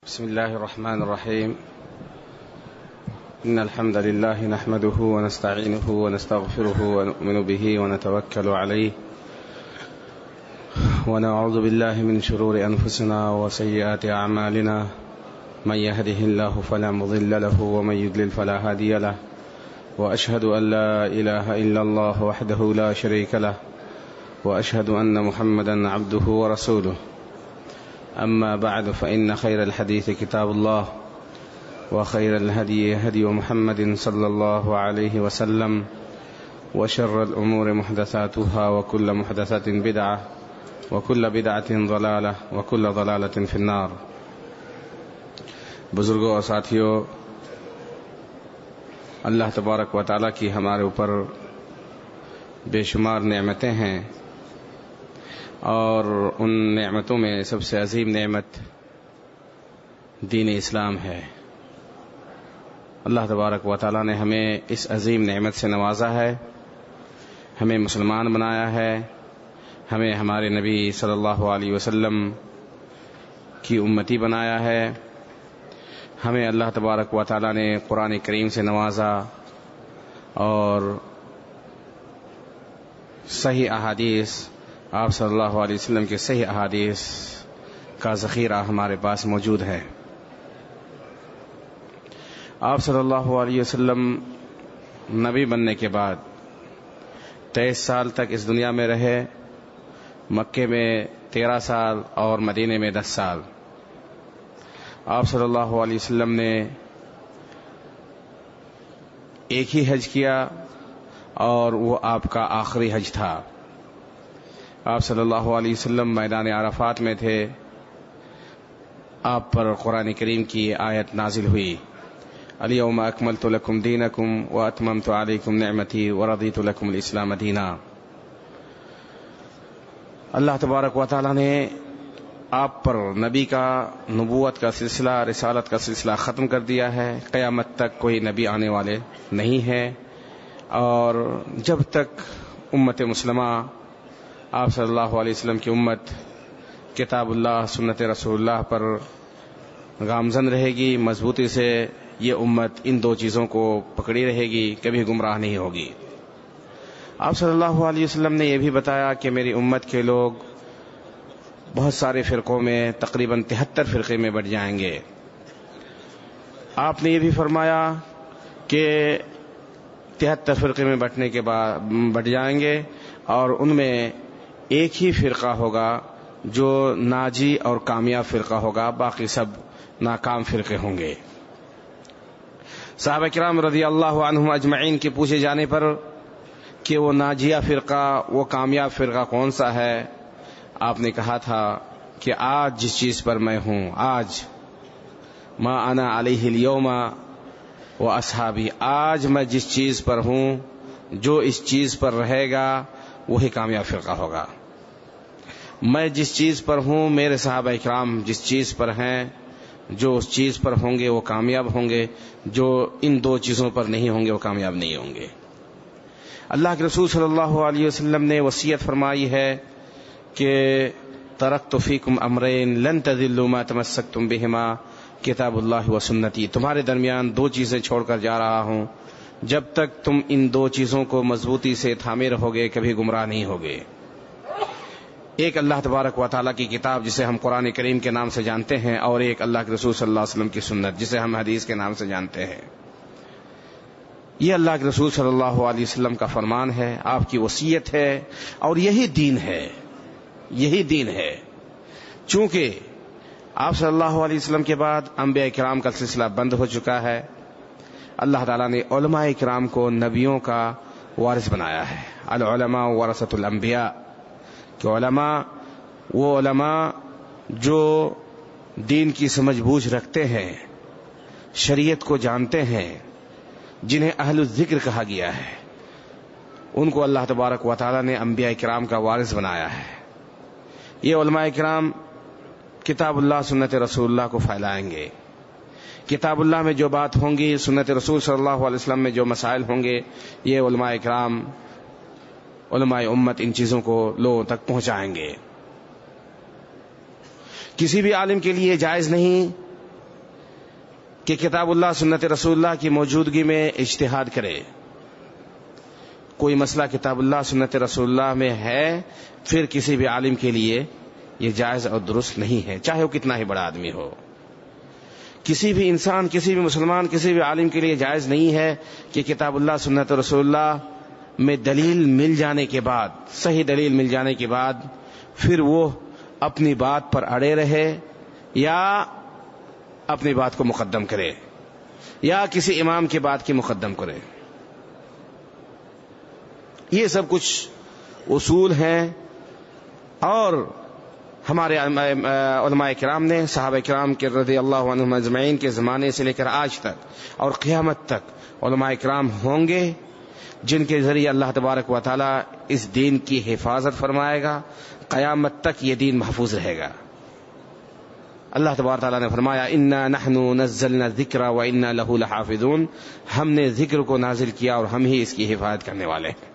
بسم الله الرحمن الرحيم. إن الحمد لله نحمده ونستعينه ونستغفره ونؤمن به ونتوكل عليه ونعوذ بالله من شرور أنفسنا وسيئات أعمالنا. من يهده الله فلا مضل له ومن يضلل فلا هادي له، وأشهد أن لا إله إلا الله وحده لا شريك له، وأشهد أن محمدا عبده ورسوله. أما بعد، فإن خير الحديث كتاب الله، وخير الهدي هدي محمد صلى الله عليه وسلم، وشر الأمور محدثاتها، وكل محدثة بدعة، وكل بدعة ضلالة، وكل ضلالة في النار. بزرگوں اور ساتھیوں، اللہ تبارک و تعالیٰ کی ہمارے اوپر بے شمار نعمتیں ہیں، اور ان نعمتوں میں سب سے عظیم نعمت دین اسلام ہے. اللہ تبارک و تعالیٰ نے ہمیں اس عظیم نعمت سے نوازا ہے، ہمیں مسلمان بنایا ہے، ہمیں ہمارے نبی صلی اللہ علیہ وسلم کی امتی بنایا ہے، ہمیں اللہ تبارک و تعالیٰ نے قرآن کریم سے نوازا، اور صحیح احادیث، آپ صلی اللہ علیہ وسلم کے صحیح احادیث کا ذخیرہ ہمارے پاس موجود ہے. آپ صلی اللہ علیہ وسلم نبی بننے کے بعد 23 سال تک اس دنیا میں رہے، مکے میں 13 سال اور مدینے میں 10 سال. آپ صلی اللہ علیہ وسلم نے ایک ہی حج کیا، اور وہ آپ کا آخری حج تھا. آپ صلی اللہ علیہ وسلم میدان عرفات میں تھے، آپ پر قرآن کریم کی آیت نازل ہوئی، الیوم اکملت لکم دینکم واتممت علیکم نعمتی ورضیت لکم الاسلام دینا. اللہ تبارک و تعالیٰ نے آپ پر نبی کا نبوت کا سلسلہ، رسالت کا سلسلہ ختم کر دیا ہے. قیامت تک کوئی نبی آنے والے نہیں ہے، اور جب تک امت مسلمہ، آپ صلی اللہ علیہ وسلم کی امت کتاب اللہ، سنت رسول اللہ پر گامزن رہے گی، مضبوطی سے یہ امت ان دو چیزوں کو پکڑی رہے گی، کبھی گمراہ نہیں ہوگی. آپ صلی اللہ علیہ وسلم نے یہ بھی بتایا کہ میری امت کے لوگ بہت سارے فرقوں میں، تقریباً 73 فرقے میں بٹ جائیں گے. آپ نے یہ بھی فرمایا کہ 73 فرقے میں بٹنے کے بعد بٹ جائیں گے، اور ان میں ایک ہی فرقہ ہوگا جو ناجی اور کامیاب فرقہ ہوگا، باقی سب ناکام فرقے ہوں گے. صحابہ کرام رضی اللہ عنہم اجمعین کے پوچھے جانے پر کہ وہ ناجیہ فرقہ، وہ کامیاب فرقہ کون سا ہے، آپ نے کہا تھا کہ آج جس چیز پر میں ہوں، آج ما انا علیہ اليوم و اصحابی، آج میں جس چیز پر ہوں، جو اس چیز پر رہے گا وہی کامیاب فرقہ ہوگا. میں جس چیز پر ہوں، میرے صحابہ اکرام جس چیز پر ہیں، جو اس چیز پر ہوں گے وہ کامیاب ہوں گے، جو ان دو چیزوں پر نہیں ہوں گے وہ کامیاب نہیں ہوں گے. اللہ کے رسول صلی اللہ علیہ وسلم نے وصیت فرمائی ہے کہ ترکت فیکم امرین لن تضلوا ما تمسکتم بہما کتاب اللہ و سنتی، تمہارے درمیان دو چیزیں چھوڑ کر جا رہا ہوں، جب تک تم ان دو چیزوں کو مضبوطی سے تھامے رہو گے کبھی گمراہ نہیں ہوگے. ایک اللہ تبارک و تعالیٰ کی کتاب جسے ہم قرآن کریم کے نام سے جانتے ہیں، اور ایک اللہ کے رسول صلی اللہ علیہ وسلم کی سنت جسے ہم حدیث کے نام سے جانتے ہیں. یہ اللہ کے رسول صلی اللہ علیہ وسلم کا فرمان ہے، آپ کی وصیت ہے، اور یہی دین ہے، یہی دین ہے. چونکہ آپ صلی اللہ علیہ وسلم کے بعد انبیاء کرام کا سلسلہ بند ہو چکا ہے، اللہ تعالیٰ نے علماء کرام کو نبیوں کا وارث بنایا ہے. العلماء ورثۃ الانبیاء، کہ علماء وہ علماء جو دین کی سمجھ بوجھ رکھتے ہیں، شریعت کو جانتے ہیں، جنہیں اہل الذکر کہا گیا ہے، ان کو اللہ تبارک و تعالیٰ نے انبیاء کرام کا وارث بنایا ہے. یہ علماء کرام کتاب اللہ، سنت رسول اللہ کو پھیلائیں گے. کتاب اللہ میں جو بات ہوں گی، سنت رسول صلی اللہ علیہ وسلم میں جو مسائل ہوں گے، یہ علماء کرام، علماء امت ان چیزوں کو لوگوں تک پہنچائیں گے. کسی بھی عالم کے لیے جائز نہیں کہ کتاب اللہ سنت رسول اللہ کی موجودگی میں اجتہاد کرے. کوئی مسئلہ کتاب اللہ سنت رسول اللہ میں ہے پھر کسی بھی عالم کے لیے یہ جائز اور درست نہیں ہے، چاہے وہ کتنا ہی بڑا آدمی ہو. کسی بھی انسان، کسی بھی مسلمان، کسی بھی عالم کے لیے جائز نہیں ہے کہ کتاب اللہ سنت رسول اللہ میں دلیل مل جانے کے بعد، صحیح دلیل مل جانے کے بعد پھر وہ اپنی بات پر اڑے رہے یا اپنی بات کو مقدم کرے یا کسی امام کی بات کی مقدم کرے. یہ سب کچھ اصول ہیں اور ہمارے علماء کرام نے، صحابہ کرام کے رضی اللہ عنہم اجمعین کے زمانے سے لے کر آج تک اور قیامت تک علماء کرام ہوں گے جن کے ذریعے اللہ تبارک و تعالی اس دین کی حفاظت فرمائے گا. قیامت تک یہ دین محفوظ رہے گا. اللہ تبارک تعالیٰ نے فرمایا انا نحن نزلنا الذکر وانا له لحافظون، ہم نے ذکر کو نازل کیا اور ہم ہی اس کی حفاظت کرنے والے ہیں.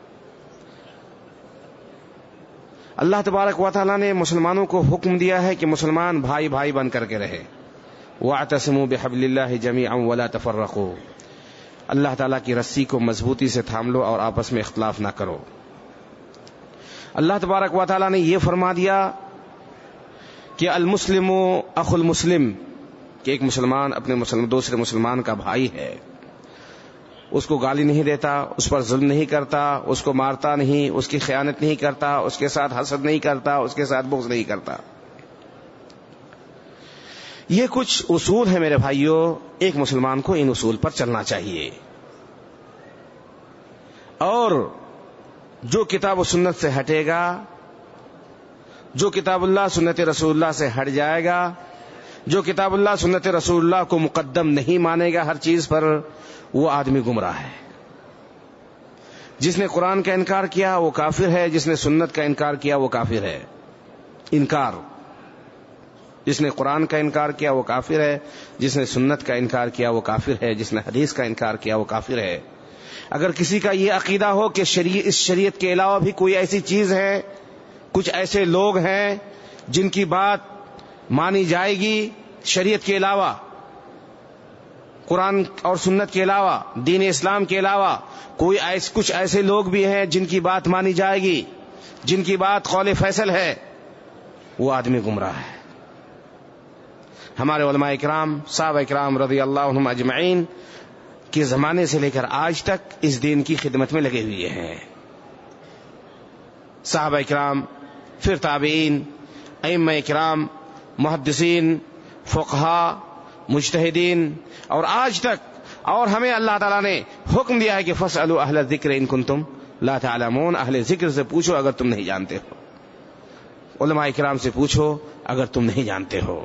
اللہ تبارک و تعالیٰ نے مسلمانوں کو حکم دیا ہے کہ مسلمان بھائی بھائی بن کر کے رہے. واعتصموا بحبل اللہ جميعا ولا تفرقوا، اللہ تعالیٰ کی رسی کو مضبوطی سے تھام لو اور آپس میں اختلاف نہ کرو. اللہ تبارک و تعالیٰ نے یہ فرما دیا کہ المسلم اخو المسلم، کہ ایک مسلمان اپنے دوسرے مسلمان کا بھائی ہے، اس کو گالی نہیں دیتا، اس پر ظلم نہیں کرتا، اس کو مارتا نہیں، اس کی خیانت نہیں کرتا، اس کے ساتھ حسد نہیں کرتا، اس کے ساتھ بغض نہیں کرتا. یہ کچھ اصول ہیں میرے بھائیوں، ایک مسلمان کو ان اصول پر چلنا چاہیے. اور جو کتاب و سنت سے ہٹے گا، جو کتاب اللہ سنت رسول اللہ سے ہٹ جائے گا، جو کتاب اللہ سنت رسول اللہ کو مقدم نہیں مانے گا ہر چیز پر، وہ آدمی گمراہ ہے. جس نے قرآن کا انکار کیا وہ کافر ہے، جس نے سنت کا انکار کیا وہ کافر ہے. انکار، جس نے قرآن کا انکار کیا وہ کافر ہے، جس نے سنت کا انکار کیا وہ کافر ہے، جس نے حدیث کا انکار کیا وہ کافر ہے. اگر کسی کا یہ عقیدہ ہو کہ اس شریعت کے علاوہ بھی کوئی ایسی چیز ہے، کچھ ایسے لوگ ہیں جن کی بات مانی جائے گی شریعت کے علاوہ، قرآن اور سنت کے علاوہ، دین اسلام کے علاوہ کچھ ایسے لوگ بھی ہیں جن کی بات مانی جائے گی، جن کی بات قول فیصل ہے، وہ آدمی گمراہ ہے. ہمارے علماء کرام، صحابہ کرام رضی اللہ عنہم اجمعین کے زمانے سے لے کر آج تک اس دین کی خدمت میں لگے ہوئے ہیں. صحابہ کرام، پھر تابعین، ائمہ کرام، محدثین، فقہاء، مجتہدین، اور آج تک. اور ہمیں اللہ تعالیٰ نے حکم دیا ہے کہ فاسألوا اہل الذکر ان کنتم لا تعلمون، اہل ذکر سے پوچھو اگر تم نہیں جانتے ہو. علماء کرام سے پوچھو اگر تم نہیں جانتے ہو.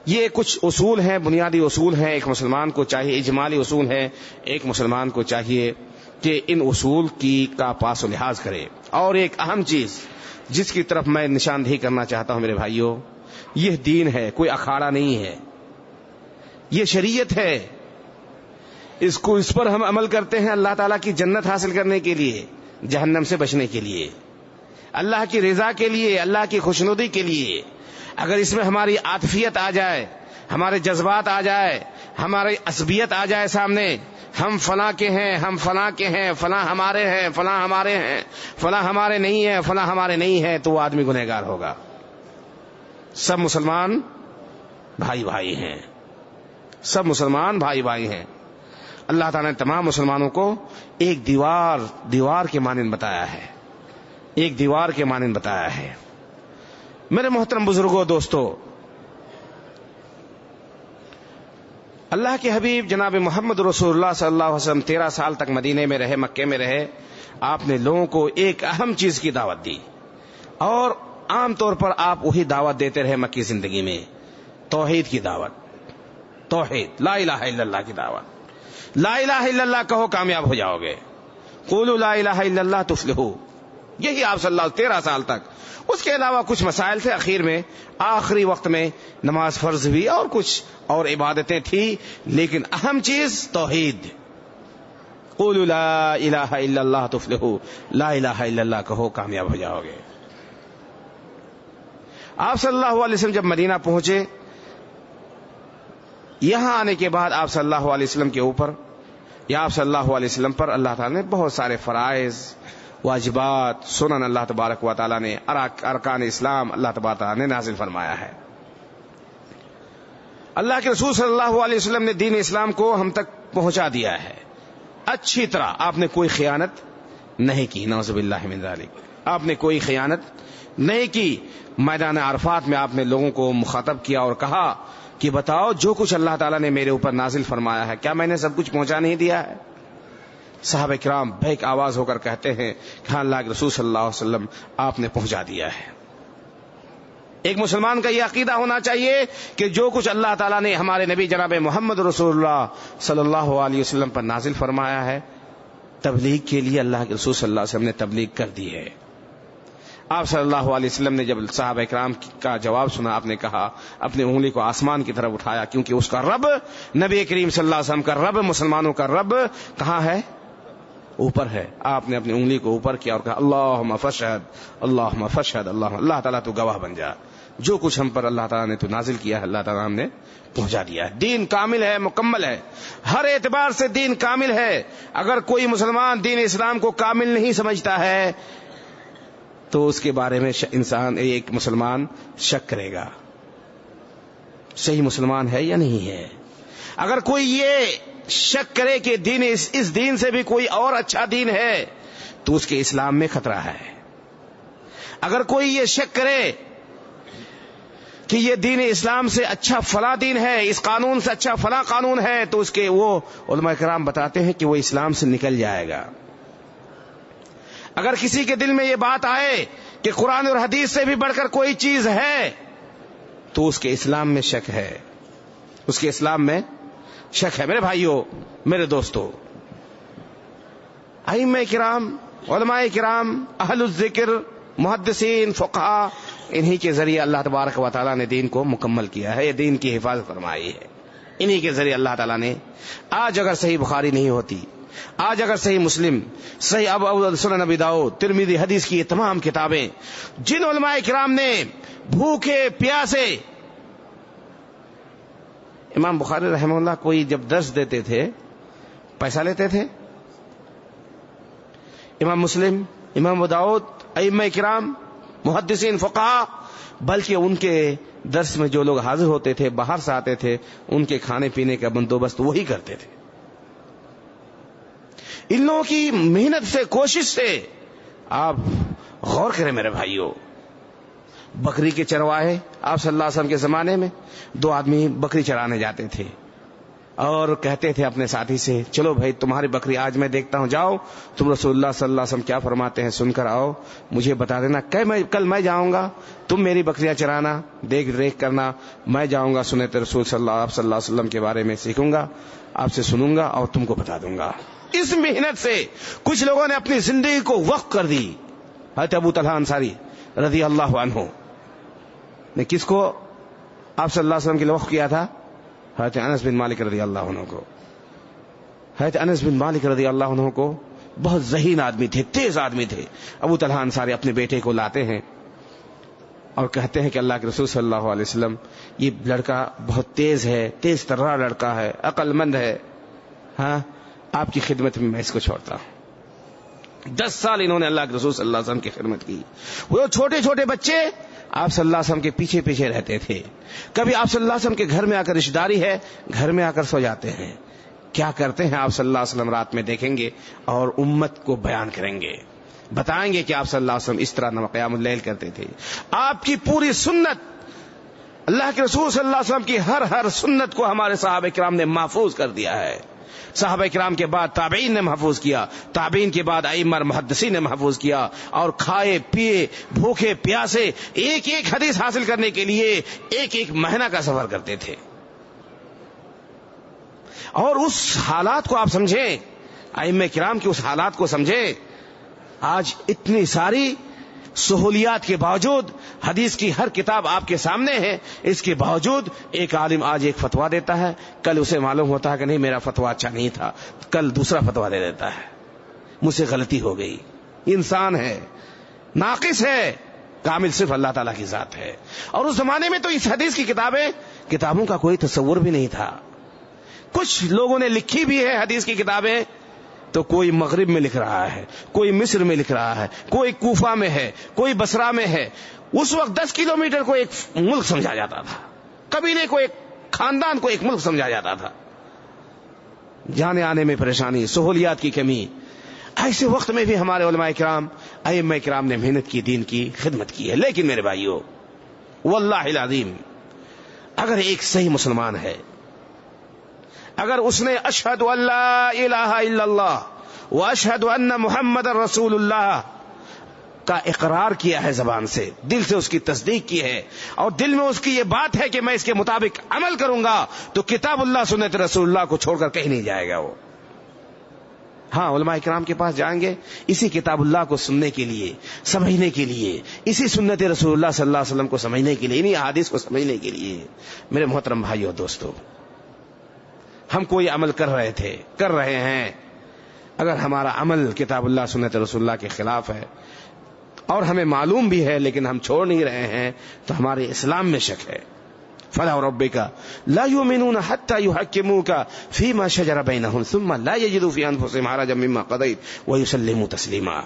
یہ کچھ اصول ہیں، بنیادی اصول ہیں. ایک مسلمان کو چاہیے، اجمالی اصول ہیں، ایک مسلمان کو چاہیے کہ ان اصول کا پاس و لحاظ کرے. اور ایک اہم چیز جس کی طرف میں نشاندہی کرنا چاہتا ہوں میرے بھائیوں، یہ دین ہے، کوئی اکھاڑا نہیں ہے، یہ شریعت ہے. اس پر ہم عمل کرتے ہیں اللہ تعالیٰ کی جنت حاصل کرنے کے لیے، جہنم سے بچنے کے لیے، اللہ کی رضا کے لیے، اللہ کی خوشنودی کے لیے. اگر اس میں ہماری عاطفیت آ جائے، ہمارے جذبات آ جائے، ہماری عصبیت آ جائے سامنے، ہم فلاں کے ہیں، ہم فلاں کے ہیں، فلاں ہمارے ہیں، فلاں ہمارے ہیں، فلاں ہمارے نہیں ہیں، فلاں ہمارے نہیں ہیں، تو وہ آدمی گنہگار ہوگا. سب مسلمان بھائی بھائی ہیں، سب مسلمان بھائی بھائی ہیں. اللہ تعالیٰ نے تمام مسلمانوں کو ایک دیوار کے مانند بتایا ہے، ایک دیوار کے مانند بتایا ہے. میرے محترم بزرگوں، دوستو، اللہ کے حبیب جناب محمد رسول اللہ صلی اللہ علیہ وسلم 13 سال تک مدینے میں رہے، مکے میں رہے. آپ نے لوگوں کو ایک اہم چیز کی دعوت دی، اور عام طور پر آپ وہی دعوت دیتے رہے مکی زندگی میں، توحید کی دعوت، توحید، لا الہ الا اللہ کی دعوت. لا الہ الا اللہ کہو کامیاب ہو جاؤ گے، قولوا لا الہ الا اللہ تفلحوا. یہی آپ صلی اللہ 13 سال تک. اس کے علاوہ کچھ مسائل تھے، آخری وقت میں نماز فرض ہوئی اور کچھ اور عبادتیں تھی، لیکن اہم چیز توحید. قولوا لا الہ الا اللہ تفلحوا، لا الہ الا اللہ کہو کامیاب ہو جاؤ گے. آپ صلی اللہ علیہ وسلم جب مدینہ پہنچے یہاں آنے کے بعد آپ صلی اللہ علیہ وسلم کے اوپر یا آپ صلی اللہ علیہ وسلم پر اللہ تعالیٰ نے بہت سارے فرائض، واجبات، سنن اللہ تبارک و تعالیٰ نے، ارکان اسلام اللہ تبارک و تعالیٰ نے نازل فرمایا ہے۔ اللہ کے رسول صلی اللہ علیہ وسلم نے دین اسلام کو ہم تک پہنچا دیا ہے اچھی طرح۔ آپ نے کوئی خیانت نہیں کی، نعوذ باللہ من ذالک، آپ نے کوئی خیانت نہیں کی۔ میدان عرفات میں آپ نے لوگوں کو مخاطب کیا اور کہا کہ بتاؤ جو کچھ اللہ تعالیٰ نے میرے اوپر نازل فرمایا ہے کیا میں نے سب کچھ پہنچا نہیں دیا ہے؟ صحابہ کرام بھیک آواز ہو کر کہتے ہیں کہ ہاں اللہ کے رسول صلی اللہ علیہ وسلم آپ نے پہنچا دیا ہے۔ ایک مسلمان کا یہ عقیدہ ہونا چاہیے کہ جو کچھ اللہ تعالیٰ نے ہمارے نبی جناب محمد رسول اللہ صلی اللہ علیہ وسلم پر نازل فرمایا ہے، تبلیغ کے لیے اللہ کے رسول صلی اللہ علیہ وسلم نے تبلیغ کر دی ہے۔ آپ صلی اللہ علیہ وسلم نے جب صحابہ کرام کا جواب سنا، آپ نے کہا، اپنی انگلی کو آسمان کی طرف اٹھایا، کیونکہ اس کا رب، نبی کریم صلی اللہ علیہ وسلم کا رب، مسلمانوں کا رب کہاں ہے؟ اوپر ہے۔ آپ نے اپنی انگلی کو اوپر کیا اور کہا اللہم فشہد، اللہم فشہد، اللہ تعالیٰ تو گواہ بن جا، جو کچھ ہم پر اللہ تعالیٰ نے تو نازل کیا ہے اللہ تعالیٰ ہم نے پہنچا دیا ہے۔ دین کامل ہے، مکمل ہے، ہر اعتبار سے دین کامل ہے۔ اگر کوئی مسلمان دین اسلام کو کامل نہیں سمجھتا ہے تو اس کے بارے میں انسان، ایک مسلمان شک کرے گا صحیح مسلمان ہے یا نہیں ہے۔ اگر کوئی یہ شک کرے کہ دین اس دین سے بھی کوئی اور اچھا دین ہے تو اس کے اسلام میں خطرہ ہے۔ اگر کوئی یہ شک کرے کہ یہ دین اسلام سے اچھا فلاں دین ہے، اس قانون سے اچھا فلاں قانون ہے، تو اس کے وہ علماء کرام بتاتے ہیں کہ وہ اسلام سے نکل جائے گا۔ اگر کسی کے دل میں یہ بات آئے کہ قرآن اور حدیث سے بھی بڑھ کر کوئی چیز ہے تو اس کے اسلام میں شک ہے، اس کے اسلام میں شک ہے۔ میرے بھائیوں، میرے دوستو، ائمہ کرام، علماء کرام، اہل الذکر، محدثین، فقہاء، انہی کے ذریعے اللہ تبارک و تعالیٰ نے دین کو مکمل کیا ہے، یہ دین کی حفاظت فرمائی ہے۔ انہی کے ذریعے اللہ تعالیٰ نے، آج اگر صحیح بخاری نہیں ہوتی، آج اگر صحیح مسلم، صحیح سنن ابی داؤد، ترمذی، حدیث کی یہ تمام کتابیں جن علماء کرام نے بھوکے پیاسے، امام بخاری رحمہ اللہ کوئی جب درس دیتے تھے پیسہ لیتے تھے؟ امام مسلم، امام ابو داؤد، ائمہ کرام، محدثین، فقہاء، بلکہ ان کے درس میں جو لوگ حاضر ہوتے تھے، باہر سے آتے تھے، ان کے کھانے پینے کا بندوبست وہی کرتے تھے۔ ان لوگوں کی محنت سے، کوشش سے آپ غور کریں میرے بھائیوں۔ بکری کے چرواہے آپ صلی اللہ علیہ وسلم کے زمانے میں 2 آدمی بکری چرانے جاتے تھے اور کہتے تھے اپنے ساتھی سے، چلو بھائی تمہاری بکری آج میں دیکھتا ہوں، جاؤ تم رسول اللہ صلی اللہ علیہ وسلم کیا فرماتے ہیں سن کر آؤ، مجھے بتا دینا، کل میں جاؤں گا، تم میری بکریاں چرانا، دیکھ ریکھ کرنا، میں جاؤں گا سنت رسول صلی اللہ علیہ وسلم کے بارے میں سیکھوں گا، آپ سے سنوں گا اور تم کو بتا دوں گا۔ اس محنت سے کچھ لوگوں نے اپنی زندگی کو وقف کر دی۔ حضرت ابو طلحہ انصاری رضی اللہ عنہ نے کس کو آپ صلی اللہ علیہ وسلم کے لیے وقف کیا تھا؟ حضرت انس بن مالک رضی اللہ عنہ کو۔ حضرت انس بن مالک رضی اللہ عنہ کو بہت ذہین آدمی تھے، تیز آدمی تھے۔ ابو طلحہ انصاری اپنے بیٹے کو لاتے ہیں اور کہتے ہیں کہ اللہ کے رسول صلی اللہ علیہ وسلم، یہ لڑکا بہت تیز ہے، تیز ترا لڑکا ہے، عقل مند ہے، ہاں آپ کی خدمت میں اس کو چھوڑتا ہوں۔ 10 سال انہوں نے اللہ کے رسول صلی اللہ علیہ وسلم کی خدمت کی۔ وہ چھوٹے چھوٹے بچے آپ صلی اللہ علیہ وسلم کے پیچھے پیچھے رہتے تھے۔ کبھی آپ صلی اللہ علیہ وسلم کے گھر میں آ کر، رشتہ داری ہے، گھر میں آ کر سو جاتے ہیں۔ کیا کرتے ہیں آپ صلی اللہ علیہ وسلم رات میں دیکھیں گے اور امت کو بیان کریں گے، بتائیں گے کہ آپ صلی اللہ علیہ وسلم اس طرح قیام اللیل کرتے تھے۔ آپ کی پوری سنت، اللہ کے رسول صلی اللہ علیہ وسلم کی ہر سنت کو ہمارے صحابہ کرام نے محفوظ کر دیا ہے۔ صحابہ کرام کے بعد تابعین نے محفوظ کیا، تابعین کے بعد ائمہ اور محدثین نے محفوظ کیا، اور کھائے پیے بھوکے پیاسے ایک ایک حدیث حاصل کرنے کے لیے ایک مہینہ کا سفر کرتے تھے۔ اور اس حالات کو آپ سمجھیں، ائمہ کرام کے اس حالات کو سمجھیں۔ آج اتنی ساری سہولیات کے باوجود، حدیث کی ہر کتاب آپ کے سامنے ہے، اس کے باوجود ایک عالم آج ایک فتویٰ دیتا ہے، کل اسے معلوم ہوتا ہے کہ نہیں میرا فتویٰ اچھا نہیں تھا، کل دوسرا فتویٰ دے دیتا ہے، مجھ سے غلطی ہو گئی۔ انسان ہے، ناقص ہے، کامل صرف اللہ تعالیٰ کی ذات ہے۔ اور اس زمانے میں تو اس حدیث کی کتابوں کا کوئی تصور بھی نہیں تھا۔ کچھ لوگوں نے لکھی بھی ہے حدیث کی کتابیں، تو کوئی مغرب میں لکھ رہا ہے، کوئی مصر میں لکھ رہا ہے، کوئی کوفہ میں ہے، کوئی بصرہ میں ہے. اس وقت 10 کلومیٹر کو ایک ملک سمجھا جاتا تھا، قبیلے کو ایک خاندان کو ایک ملک سمجھا جاتا تھا. جانے آنے میں پریشانی، سہولیات کی کمی. ایسے وقت میں بھی ہمارے علماء کرام، ائمہ کرام نے محنت کی، دین کی خدمت کی ہے. لیکن میرے بھائیو، واللہ العظیم، اگر ایک صحیح مسلمان ہے، اگر اس نے اشہد ان لا الہ الا اللہ واشہد ان محمد رسول اللہ کا اقرار کیا ہے زبان سے، دل سے اس کی تصدیق کی ہے، اور دل میں اس کی یہ بات ہے کہ میں اس کے مطابق عمل کروں گا، تو کتاب اللہ سنت رسول اللہ کو چھوڑ کر کہیں نہیں جائے گا وہ. ہاں، علماء کرام کے پاس جائیں گے اسی کتاب اللہ کو سننے کے لیے، سمجھنے کے لیے، اسی سنت رسول اللہ صلی اللہ علیہ وسلم کو سمجھنے کے لیے، انہی احادیث کو سمجھنے کے لیے. میرے محترم بھائیو دوستو، ہم کوئی عمل کر رہے ہیں، اگر ہمارا عمل کتاب اللہ سنت رسول اللہ کے خلاف ہے اور ہمیں معلوم بھی ہے لیکن ہم چھوڑ نہیں رہے ہیں، تو ہمارے اسلام میں شک ہے. فلا وربک لا یؤمنون حتی یحکموک فیما شجر بینہم ثم لا یجدوا فی انفسہم حرجا مما قضیت ویسلموا تسلیما.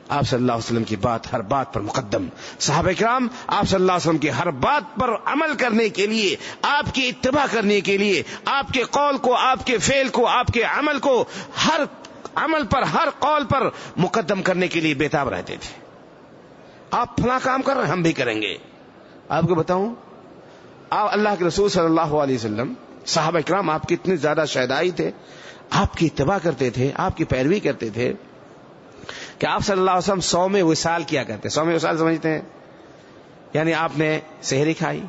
آپ صلی اللہ علیہ وسلم کی بات ہر بات پر مقدم. صحابہ کرام آپ صلی اللہ علیہ وسلم کی ہر بات پر عمل کرنے کے لیے، آپ کی اتباع کرنے کے لیے، آپ کے قول کو، آپ کے فعل کو، آپ کے عمل کو، ہر عمل پر، ہر قول پر مقدم کرنے کے لیے بیتاب رہتے تھے. آپ فلاں کام کر رہے ہیں، ہم بھی کریں گے. آپ کو بتاؤں، آپ اللہ کے رسول صلی اللہ علیہ وسلم، صحابہ کرام آپ کی اتنے زیادہ شہدائی تھے، آپ کی اتباع کرتے تھے، آپ کی پیروی کرتے تھے کہ آپ صلی اللہ علیہ وسلم 100 وصال کیا کرتے. 100 وصال سمجھتے ہیں؟ یعنی آپ نے سحری کھائی،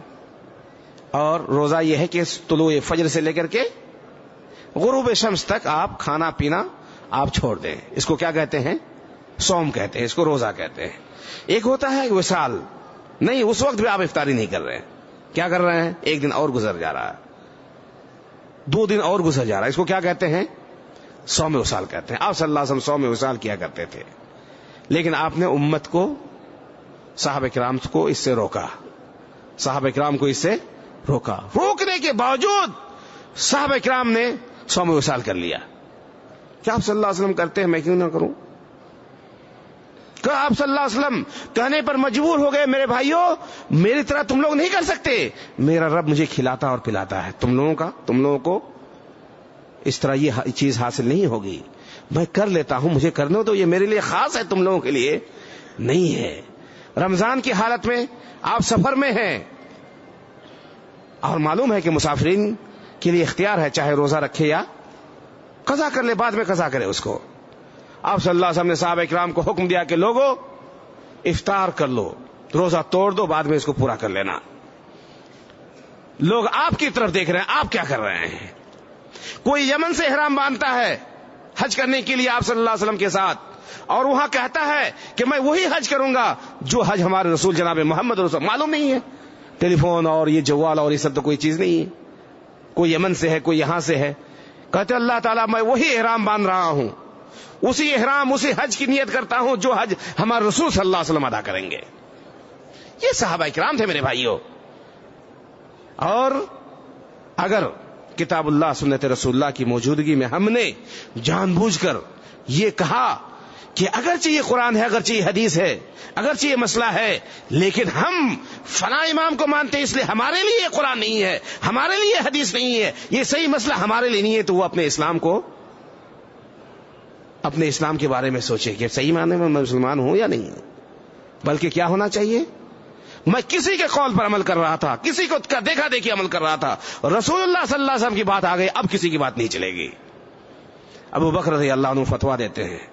اور روزہ یہ ہے کہ طلوع فجر سے لے کر کے غروب شمس تک آپ کھانا پینا آپ چھوڑ دیں. اس کو کیا کہتے ہیں؟ صوم کہتے ہیں، اس کو روزہ کہتے ہیں. ایک ہوتا ہے وصال، نہیں اس وقت بھی آپ افطاری نہیں کر رہے ہیں. کیا کر رہے ہیں؟ ایک دن اور گزر جا رہا ہے، 2 دن اور گزر جا رہا ہے، اس کو کیا کہتے ہیں؟ 100 وصال کہتے ہیں. آپ صلی اللہ علیہ وسلم 100 وصال کیا کرتے تھے، لیکن آپ نے امت کو، صحابہ کرام کو اس سے روکا. صحابہ کرام کو اس سے روکا. روکنے کے باوجود صحابہ کرام نے 100 وصال کر لیا. کیا آپ صلی اللہ علیہ وسلم کرتے ہیں، میں کیوں نہ کروں؟ کہ آپ صلی اللہ علیہ وسلم کہنے پر مجبور ہو گئے، میرے بھائیوں میری طرح تم لوگ نہیں کر سکتے، میرا رب مجھے کھلاتا اور پلاتا ہے، تم لوگوں کو اس طرح یہ چیز حاصل نہیں ہوگی. میں کر لیتا ہوں، مجھے کرنے تو، یہ میرے لیے خاص ہے، تم لوگوں کے لیے نہیں ہے. رمضان کی حالت میں آپ سفر میں ہیں، اور معلوم ہے کہ مسافرین کے لیے اختیار ہے، چاہے روزہ رکھے یا قضا کر لے، بعد میں قضا کرے اس کو. آپ صلی اللہ علیہ وسلم نے صحابہ کرام کو حکم دیا کہ لوگوں افطار کر لو، روزہ توڑ دو، بعد میں اس کو پورا کر لینا. لوگ آپ کی طرف دیکھ رہے ہیں، آپ کیا کر رہے ہیں. کوئی یمن سے احرام باندھتا ہے حج کرنے کے لیے آپ صلی اللہ علیہ وسلم کے ساتھ، اور وہاں کہتا ہے کہ میں وہی حج کروں گا جو حج ہمارے رسول جناب محمد رسول. معلوم نہیں ہے، ٹیلی فون اور یہ جوال اور یہ سب تو کوئی چیز نہیں ہے. کوئی یمن سے ہے، کوئی یہاں سے ہے، کہتے اللہ تعالیٰ میں وہی احرام باندھ رہا ہوں، اسی احرام، اسی حج کی نیت کرتا ہوں جو حج ہمارے رسول صلی اللہ علیہ وسلم ادا کریں گے. یہ صحابہ کرام تھے میرے بھائیوں. اور اگر کتاب اللہ سنت رسول اللہ کی موجودگی میں ہم نے جان بوجھ کر یہ کہا کہ اگرچہ یہ قرآن ہے، اگرچہ یہ حدیث ہے، اگرچہ یہ مسئلہ ہے، لیکن ہم فلاں امام کو مانتے ہیں اس لیے ہمارے لیے یہ قرآن نہیں ہے، ہمارے لیے حدیث نہیں ہے، یہ صحیح مسئلہ ہمارے لیے نہیں ہے، تو وہ اپنے اسلام کے بارے میں سوچے کہ صحیح معنی میں میں مسلمان ہوں یا نہیں ہوں. بلکہ کیا ہونا چاہیے؟ میں کسی کے قول پر عمل کر رہا تھا، کسی کو دیکھا دیکھی عمل کر رہا تھا، رسول اللہ صلی اللہ علیہ وسلم کی بات آ گئی، اب کسی کی بات نہیں چلے گی. ابو بکر رضی اللہ عنہ فتوا دیتے ہیں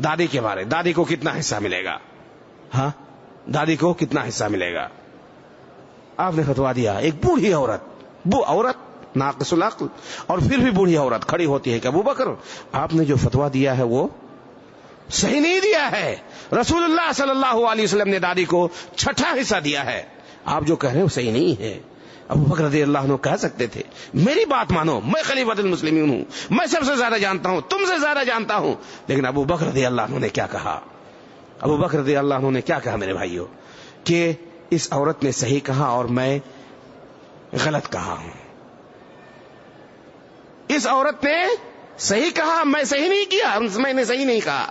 دادی کے بارے، دادی کو کتنا حصہ ملے گا؟ ہاں، دادی کو کتنا حصہ ملے گا؟ آپ نے فتوا دیا. ایک بوڑھی عورت ناقص العقل اور پھر بھی بوڑھی عورت کھڑی ہوتی ہے کہ ابو بکر آپ نے جو فتوا دیا ہے وہ صحیح نہیں دیا ہے. رسول اللہ صلی اللہ علیہ وسلم نے دادی کو 6واں حصہ دیا ہے، آپ جو کہہ رہے ہیں وہ صحیح نہیں ہے. ابو بکر رضی اللہ عنہ کہہ سکتے تھے میری بات مانو، میں خلیفۃ المسلمین ہوں، میں سب سے زیادہ جانتا ہوں، تم سے زیادہ جانتا ہوں. لیکن ابو بکر رضی اللہ عنہ نے کیا کہا؟ ابو بکر رضی اللہ عنہ نے کیا کہا میرے بھائیوں؟ کہ اس عورت نے صحیح کہا اور میں غلط کہا ہوں. اس عورت نے صحیح کہا، میں صحیح نہیں کیا، میں نے صحیح نہیں کہا.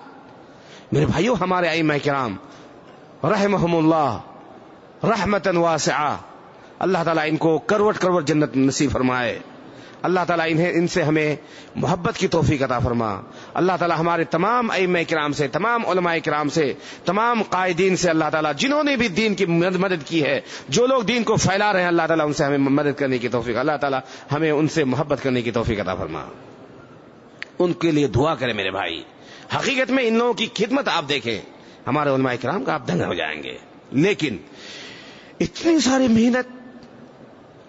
میرے بھائیو، ہمارے ائمہ کرام رحمہم اللہ رحمتاً واسعہ، اللہ تعالیٰ ان کو کروٹ کروٹ جنت نصیب فرمائے. اللہ تعالیٰ ان سے ہمیں محبت کی توفیق عطا فرما. اللہ تعالیٰ ہمارے تمام ائمہ کرام سے، تمام علماء کرام سے، تمام قائدین سے، اللہ تعالیٰ جنہوں نے بھی دین کی مدد کی ہے، جو لوگ دین کو پھیلا رہے ہیں، اللہ تعالیٰ ان سے ہمیں مدد کرنے کی توفیق، اللہ تعالیٰ ہمیں ان سے محبت کرنے کی توفیق عطا فرما. ان کے لیے دعا کریں میرے بھائی. حقیقت میں ان لوگوں کی خدمت آپ دیکھیں، ہمارے علماء کرام کا آپ دنگ ہو جائیں گے. لیکن اتنی ساری محنت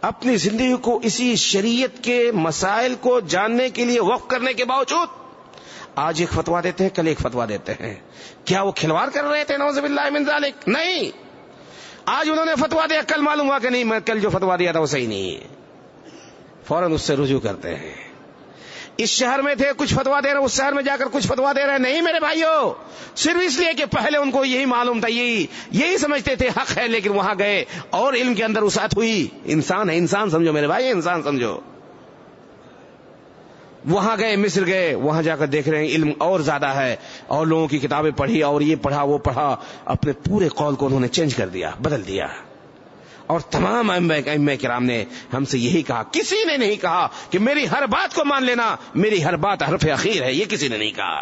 اپنی زندگی کو اسی شریعت کے مسائل کو جاننے کے لیے وقف کرنے کے باوجود آج ایک فتویٰ دیتے ہیں، کل ایک فتویٰ دیتے ہیں. کیا وہ کھلواڑ کر رہے تھے؟ نعوذ باللہ من ذالک. نہیں، آج انہوں نے فتویٰ دیا، کل معلوم ہوا کہ نہیں، میں کل جو فتویٰ دیا تھا وہ صحیح نہیں ہے، فوراً اس سے رجوع کرتے ہیں. اس شہر میں تھے، کچھ فتویٰ دے رہے، اس شہر میں جا کر کچھ فتویٰ دے رہے. نہیں میرے بھائیو، صرف اس لیے کہ پہلے ان کو یہی معلوم تھا، یہی سمجھتے تھے حق ہے، لیکن وہاں گئے اور علم کے اندر وسعت ہوئی. انسان ہے، انسان سمجھو میرے بھائی، انسان سمجھو. وہاں گئے، مصر گئے، وہاں جا کر دیکھ رہے ہیں علم اور زیادہ ہے، اور لوگوں کی کتابیں پڑھی اور یہ پڑھا وہ پڑھا، اپنے پورے قول کو انہوں نے چینج کر دیا، بدل دیا. اور تمام ائمہ کرام نے ہم سے یہی کہا، کسی نے نہیں کہا کہ میری ہر بات کو مان لینا، میری ہر بات حرف اخیر ہے، یہ کسی نے نہیں کہا،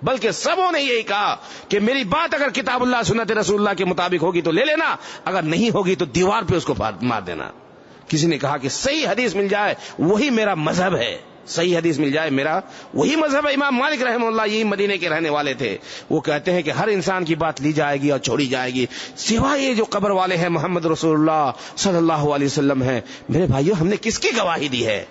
بلکہ سبوں نے یہی کہا کہ میری بات اگر کتاب اللہ سنت رسول اللہ کے مطابق ہوگی تو لے لینا، اگر نہیں ہوگی تو دیوار پہ اس کو مار دینا. کسی نے کہا کہ صحیح حدیث مل جائے وہی میرا مذہب ہے، صحیح حدیث مل جائے میرا وہی مذہب ہے. امام مالک رحمہ اللہ یہی مدینے کے رہنے والے تھے. وہ کہتے ہیں کہ ہر انسان کی بات لی جائے گی اور چھوڑی جائے گی، سوائے یہ جو قبر والے ہیں محمد رسول اللہ صلی اللہ علیہ وسلم ہیں. میرے بھائیو، ہم نے کس کی گواہی دی ہے؟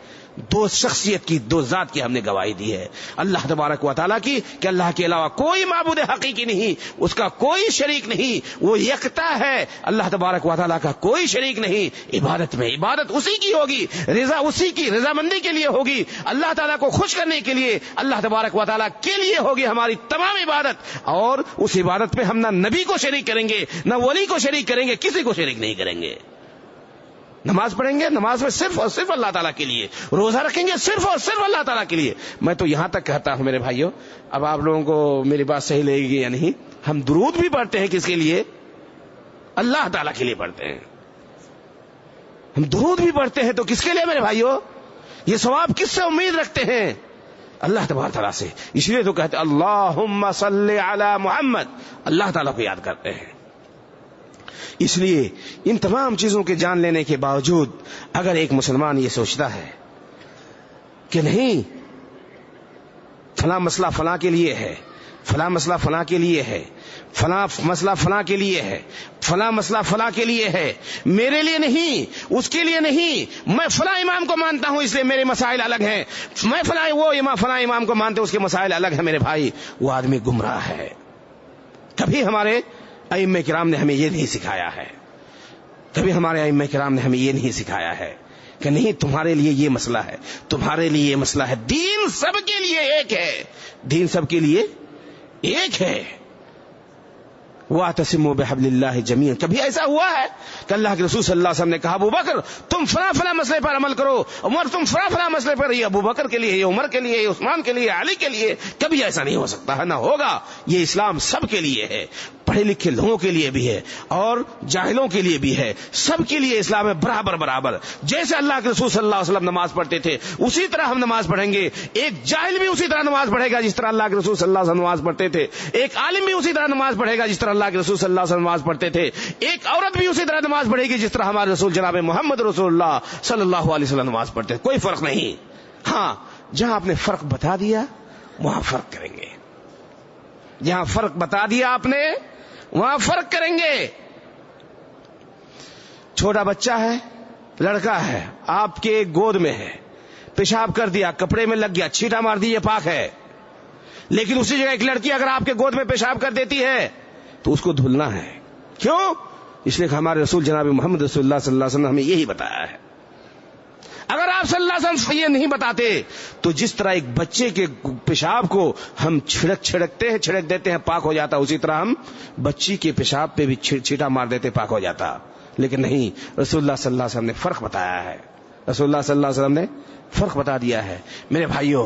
دو شخصیت کی، دو ذات کی ہم نے گواہی دی ہے، اللہ تبارک و تعالیٰ کی، کہ اللہ کے علاوہ کوئی معبود حقیقی نہیں، اس کا کوئی شریک نہیں، وہ یکتا ہے. اللہ تبارک و تعالیٰ کا کوئی شریک نہیں. عبادت میں عبادت اسی کی ہوگی، رضا اسی کی، رضامندی کے لیے ہوگی، اللہ تعالیٰ کو خوش کرنے کے لیے، اللہ تبارک و تعالیٰ کے لیے ہوگی ہماری تمام عبادت. اور اس عبادت میں ہم نہ نبی کو شریک کریں گے، نہ ولی کو شریک کریں گے، کسی کو شریک نہیں کریں گے. نماز پڑھیں گے، نماز میں صرف اور صرف اللہ تعالیٰ کے لیے. روزہ رکھیں گے، صرف اور صرف اللہ تعالیٰ کے لیے. میں تو یہاں تک کہتا ہوں میرے بھائیوں، اب آپ لوگوں کو میری بات صحیح لگے گی یا نہیں، ہم درود بھی پڑھتے ہیں کس کے لیے؟ اللہ تعالیٰ کے لیے پڑھتے ہیں. ہم درود بھی پڑھتے ہیں تو کس کے لیے میرے بھائیوں؟ یہ ثواب کس سے امید رکھتے ہیں؟ اللہ تبارک تعالیٰ سے. اس لیے تو کہتے ہیں اللہم صلی علی محمد، اللہ تعالیٰ کو یاد کرتے ہیں. اس لیے ان تمام چیزوں کے جان لینے کے باوجود اگر ایک مسلمان یہ سوچتا ہے کہ نہیں فلاں مسئلہ فلاں کے لیے ہے، فلاں مسئلہ فلاں کے لیے ہے، فلاں مسئلہ فلاں کے لیے ہے، فلاں مسئلہ فلاں کے لیے ہے، میرے لیے نہیں، اس کے لیے نہیں، میں فلاں امام کو مانتا ہوں اس لیے میرے مسائل الگ ہیں، میں فلاں امام کو مانتے ہوں اس کے مسائل الگ ہیں. میرے بھائی، وہ آدمی گمراہ ہے. کبھی ہمارے ائمہ کرام نے ہمیں یہ نہیں سکھایا ہے، کبھی ہمارے ائمہ کرام نے ہمیں یہ نہیں سکھایا ہے کہ نہیں تمہارے لیے یہ مسئلہ ہے، تمہارے لیے یہ مسئلہ ہے. دین سب کے لیے ایک ہے، دین سب کے لیے ایک ہے. وَاعْتَصِمُوا بِحَبْلِ اللَّهِ جَمِيعًا. کبھی ایسا ہوا ہے کہ اللہ کے رسول صلی اللہ علیہ وسلم نے کہا ابو بکر تم فلاں فلاں مسئلے پر عمل کرو، عمر تم فلاں فلاں مسئلے پر، یہ ابو بکر کے لیے، یہ عمر کے لیے، یہ عثمان کے لیے، علی کے لیے؟ کبھی ایسا نہیں ہو سکتا ہے، نہ ہوگا. یہ اسلام سب کے لیے ہے، پڑھے لکھے لوگوں کے لیے بھی ہے اور جاہلوں کے لیے بھی ہے، سب کے لیے اسلام ہے، برابر برابر. جیسے اللہ کے رسول صلی اللہ علیہ وسلم نماز پڑھتے تھے اسی طرح ہم نماز پڑھیں گے. ایک جاہل بھی اسی طرح نماز پڑھے گا جس طرح اللہ کے رسول صلی اللہ علیہ وسلم نماز پڑھتے تھے. ایک عالم بھی اسی طرح نماز پڑھے گا جس طرح اللہ کے رسول صلی اللہ علیہ وسلم نماز پڑھتے تھے. ایک عورت بھی اسی طرح نماز پڑھے گی جس طرح ہمارے رسول جناب محمد رسول اللہ صلی اللہ علیہ وسلم نماز پڑھتے ہیں. کوئی فرق نہیں. ہاں، جہاں آپ نے فرق بتا دیا وہاں فرق کریں گے، جہاں فرق بتا دیا آپ نے وہاں فرق کریں گے. چھوٹا بچہ ہے، لڑکا ہے، آپ کے گود میں ہے، پیشاب کر دیا، کپڑے میں لگ گیا، چھینٹا مار دی، یہ پاک ہے. لیکن اسی جگہ ایک لڑکی اگر آپ کے گود میں پیشاب کر دیتی ہے تو اس کو دھلنا ہے. کیوں؟ اس لیے کہ ہمارے رسول جناب محمد رسول اللہ صلی اللہ علیہ وسلم نے ہمیں یہی بتایا ہے. اگر آپ صلی اللہ علیہ وسلم یہ نہیں بتاتے تو جس طرح ایک بچے کے پیشاب کو ہم چھڑک دیتے ہیں پاک ہو جاتا، اسی طرح ہم بچی کے پیشاب پہ بھی چھینٹا مار دیتے پاک ہو جاتا. لیکن نہیں، رسول اللہ صلی اللہ علیہ وسلم نے فرق بتایا ہے. رسول اللہ صلی اللہ علیہ وسلم نے فرق بتا دیا ہے. میرے بھائیوں،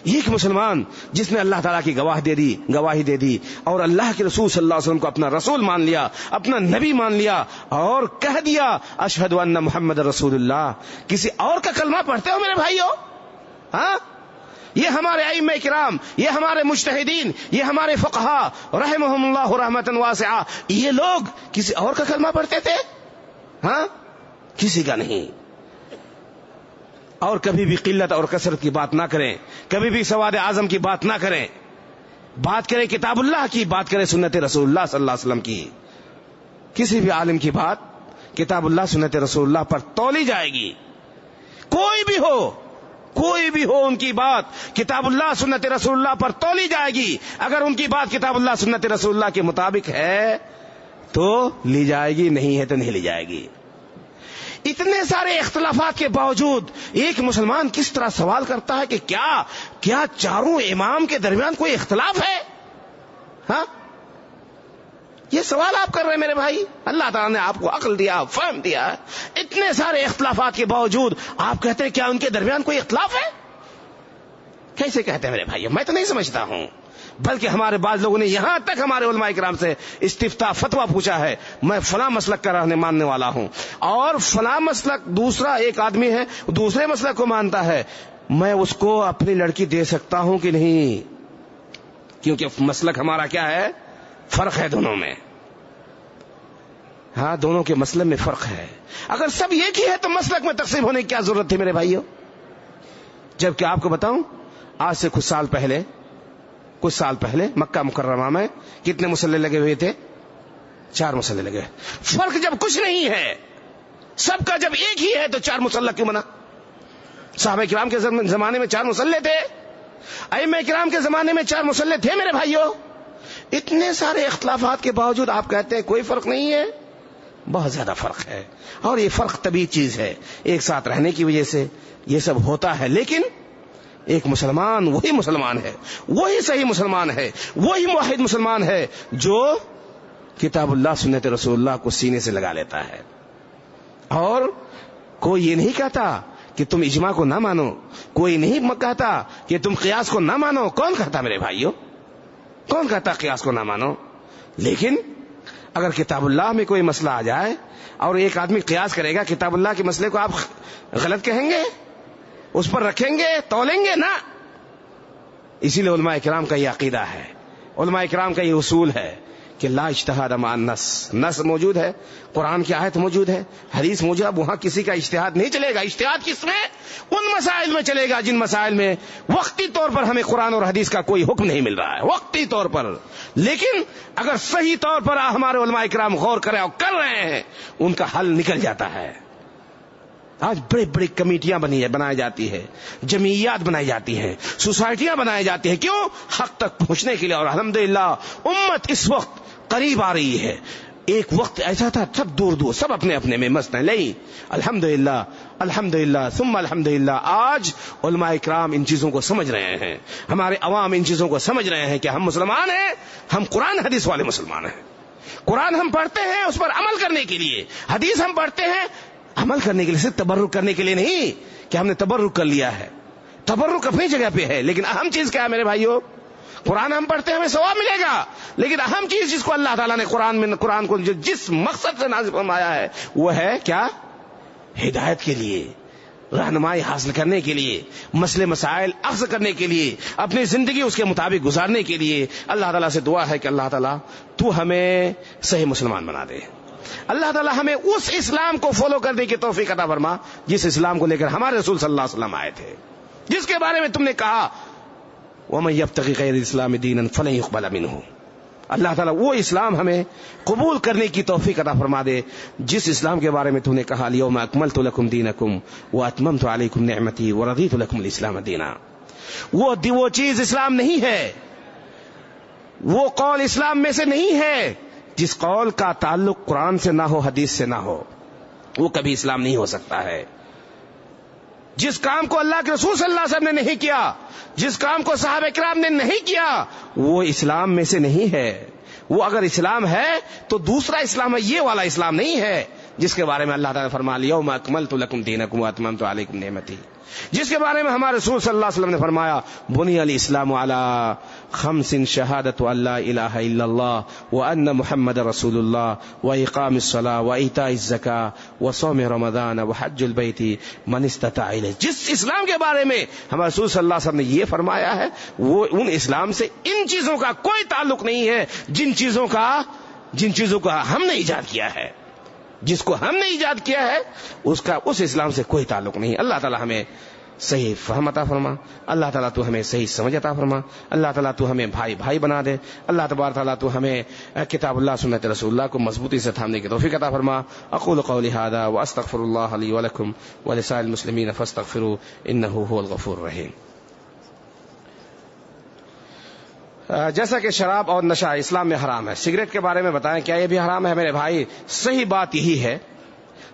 ایک مسلمان جس نے اللہ تعالیٰ کی گواہی دے دی اور اللہ کے رسول صلی اللہ علیہ وسلم کو اپنا رسول مان لیا، اپنا نبی مان لیا اور کہہ دیا اشہد ان محمد رسول اللہ. کسی اور کا کلمہ پڑھتے ہو میرے بھائیوں؟ ہاں، یہ ہمارے ائمہ کرام، یہ ہمارے مجتہدین، یہ ہمارے فقہاء رحمہم اللہ رحمتا واسعہ، یہ لوگ کسی اور کا کلمہ پڑھتے تھے؟ ہاں، کسی کا نہیں. اور کبھی بھی قلت اور کثرت کی بات نہ کریں، کبھی بھی سواد اعظم کی بات نہ کریں. بات کریں کتاب اللہ کی، بات کریں سنت رسول اللہ صلی اللہ علیہ وسلم کی. کسی بھی عالم کی بات کتاب اللہ سنت رسول اللہ پر تولی جائے گی. کوئی بھی ہو ان کی بات کتاب اللہ سنت رسول اللہ پر تولی جائے گی. اگر ان کی بات کتاب اللہ سنت رسول اللہ کے مطابق ہے تو لی جائے گی، نہیں ہے تو نہیں لی جائے گی. اتنے سارے اختلافات کے باوجود ایک مسلمان کس طرح سوال کرتا ہے کہ کیا چاروں امام کے درمیان کوئی اختلاف ہے؟ ہاں، یہ سوال آپ کر رہے ہیں میرے بھائی. اللہ تعالیٰ نے آپ کو عقل دیا، فہم دیا. اتنے سارے اختلافات کے باوجود آپ کہتے ہیں کیا ان کے درمیان کوئی اختلاف ہے؟ کیسے کہتے ہیں میرے بھائی؟ میں تو نہیں سمجھتا ہوں. بلکہ ہمارے بعض لوگوں نے یہاں تک ہمارے علماء کرام سے استفتاء فتویٰ پوچھا ہے، میں فلاں مسلک کا رہنے ماننے والا ہوں اور فلاں مسلک، دوسرا ایک آدمی ہے دوسرے مسلک کو مانتا ہے، میں اس کو اپنی لڑکی دے سکتا ہوں کہ نہیں؟ کیونکہ مسلک ہمارا کیا ہے؟ فرق ہے دونوں میں. ہاں، دونوں کے مسلک میں فرق ہے. اگر سب ایک ہی ہے تو مسلک میں تقسیم ہونے کی کیا ضرورت تھی میرے بھائیوں؟ جبکہ آپ کو بتاؤں، آج سے کچھ سال پہلے مکہ مکرمہ میں کتنے مسلح لگے ہوئے تھے؟ 4 مسلح لگے. فرق جب کچھ نہیں ہے، سب کا جب ایک ہی ہے تو 4 مسلح کیوں بنا؟ صحابہ کرام کے زمانے میں 4 مسلح تھے، ائمہ کرام کے زمانے میں 4 مسلح تھے میرے بھائیوں. اتنے سارے اختلافات کے باوجود آپ کہتے ہیں کوئی فرق نہیں ہے. بہت زیادہ فرق ہے، اور یہ فرق طبیعی چیز ہے. ایک ساتھ رہنے کی وجہ سے یہ سب ہوتا ہے. لیکن ایک مسلمان وہی مسلمان ہے، وہی صحیح مسلمان ہے، وہی موحد مسلمان ہے جو کتاب اللہ سنت رسول اللہ کو سینے سے لگا لیتا ہے. اور کوئی یہ نہیں کہتا کہ تم اجماع کو نہ مانو، کوئی نہیں کہتا کہ تم قیاس کو نہ مانو. کون کہتا میرے بھائیوں؟ کون کہتا قیاس کو نہ مانو؟ لیکن اگر کتاب اللہ میں کوئی مسئلہ آ جائے اور ایک آدمی قیاس کرے گا، کتاب اللہ کے مسئلے کو آپ غلط کہیں گے؟ اس پر رکھیں گے، تولیں گے نہ. اسی لیے علماء کرام کا یہ عقیدہ ہے، علماء کرام کا یہ اصول ہے کہ لا اجتہاد مع النص. نص موجود ہے، قرآن کی آیت موجود ہے، حدیث موجود ہے، وہاں کسی کا اجتہاد نہیں چلے گا. اجتہاد کس میں؟ ان مسائل میں چلے گا جن مسائل میں وقتی طور پر ہمیں قرآن اور حدیث کا کوئی حکم نہیں مل رہا ہے، وقتی طور پر. لیکن اگر صحیح طور پر ہمارے علماء کرام غور کریں اور کر رہے ہیں، ان کا حل نکل جاتا ہے. آج بڑی بڑی کمیٹیاں بنائی جاتی ہے، جمعیات بنائی جاتی ہیں، سوسائٹیاں بنائی جاتی ہیں. کیوں؟ حق تک پہنچنے کے لیے. اور الحمدللہ امت اس وقت قریب آ رہی ہے. ایک وقت ایسا تھا سب دور دور، سب اپنے اپنے میں مست ہیں. نہیں، الحمدللہ الحمدللہ ثم الحمدللہ آج علماء کرام ان چیزوں کو سمجھ رہے ہیں، ہمارے عوام ان چیزوں کو سمجھ رہے ہیں کہ ہم مسلمان ہیں، ہم قرآن حدیث والے مسلمان ہیں. قرآن ہم پڑھتے ہیں اس پر عمل کرنے کے لیے، حدیث ہم پڑھتے ہیں عمل کرنے کے لیے، صرف تبرک کرنے کے لیے نہیں کہ ہم نے تبرک کر لیا ہے. تبرک اپنی جگہ پہ ہے، لیکن اہم چیز کیا ہے میرے بھائیوں؟ قرآن ہم پڑھتے ہیں ہمیں ثواب ملے گا، لیکن اہم چیز جس کو اللہ تعالیٰ نے قرآن کو جس مقصد سے نازل فرمایا ہے وہ ہے کیا؟ ہدایت کے لیے، رہنمائی حاصل کرنے کے لیے، مسئلے مسائل اخذ کرنے کے لیے، اپنی زندگی اس کے مطابق گزارنے کے لیے. اللہ تعالیٰ سے دعا ہے کہ اللہ تعالیٰ تو ہمیں صحیح مسلمان بنا دے. اللہ تعالیٰ ہمیں اس اسلام کو فالو کرنے کی توفیق عطا فرما جس اسلام کو لے کر ہمارے رسول صلی اللہ علیہ وسلم آئے تھے، جس کے بارے میں تم نے کہا وَمَن يَبْتَغِ غَيْرَ الْإِسْلَامِ دِينًا فَلَن يُقْبَلَ مِنْهُ. اللہ تعالیٰ وہ اسلام ہمیں قبول کرنے کی توفیق عطا فرما دے جس اسلام کے بارے میں تم نے کہا الْيَوْمَ أَكْمَلْتُ لَكُمْ دِينَكُمْ وَأَتْمَمْتُ عَلَيْكُمْ نِعْمَتِي وَرَضِيتُ لَكُمُ الْإِسْلَامَ دِينًا. وہ چیز اسلام نہیں ہے، وہ قول اسلام میں سے نہیں ہے جس قول کا تعلق قرآن سے نہ ہو، حدیث سے نہ ہو، وہ کبھی اسلام نہیں ہو سکتا ہے. جس کام کو اللہ کے رسول صلی اللہ علیہ وسلم نے نہیں کیا، جس کام کو صحابہ کرام نے نہیں کیا، وہ اسلام میں سے نہیں ہے. وہ اگر اسلام ہے تو دوسرا اسلام ہے، یہ والا اسلام نہیں ہے. جس کے بارے میں اللہ تعالیٰ نے فرما لیا یوم اکملت لکم دینکم واتممت علیکم نعمتی، جس کے بارے میں ہمارے رسول صلی اللہ علیہ وسلم نے فرمایا بنی الاسلام علی خمس شہادت ان لا الہ الا اللہ وان محمد رسول اللہ واقام الصلاۃ وایتاء الزکاۃ وصوم رمضان وحج البیت من استطاع الیہ، جس اسلام کے بارے میں ہمارے رسول صلی اللہ علیہ وسلم نے یہ فرمایا ہے وہ ان اسلام سے ان چیزوں کا کوئی تعلق نہیں ہے جن چیزوں کا ہم نے ایجاد کیا ہے، جس کو ہم نے ایجاد کیا ہے اس اسلام سے کوئی تعلق نہیں۔ اللہ تعالی ہمیں صحیح فہم عطا فرما، اللہ تعالیٰ تو ہمیں صحیح سمجھ عطا فرما، اللہ تعالیٰ تو ہمیں بھائی بھائی بنا دے، اللہ تبارک تعالیٰ تو ہمیں کتاب اللہ سنت رسول اللہ کو مضبوطی سے تھامنے کی توفیق عطا فرما۔ اقول قولی ھذا واستغفر اللہ لی ولکم ولسائر المسلمین فاستغفروا انہ ھو الغفور الرحیم۔ جیسا کہ شراب اور نشہ اسلام میں حرام ہے، سگریٹ کے بارے میں بتائیں کیا یہ بھی حرام ہے؟ میرے بھائی صحیح بات یہی ہے،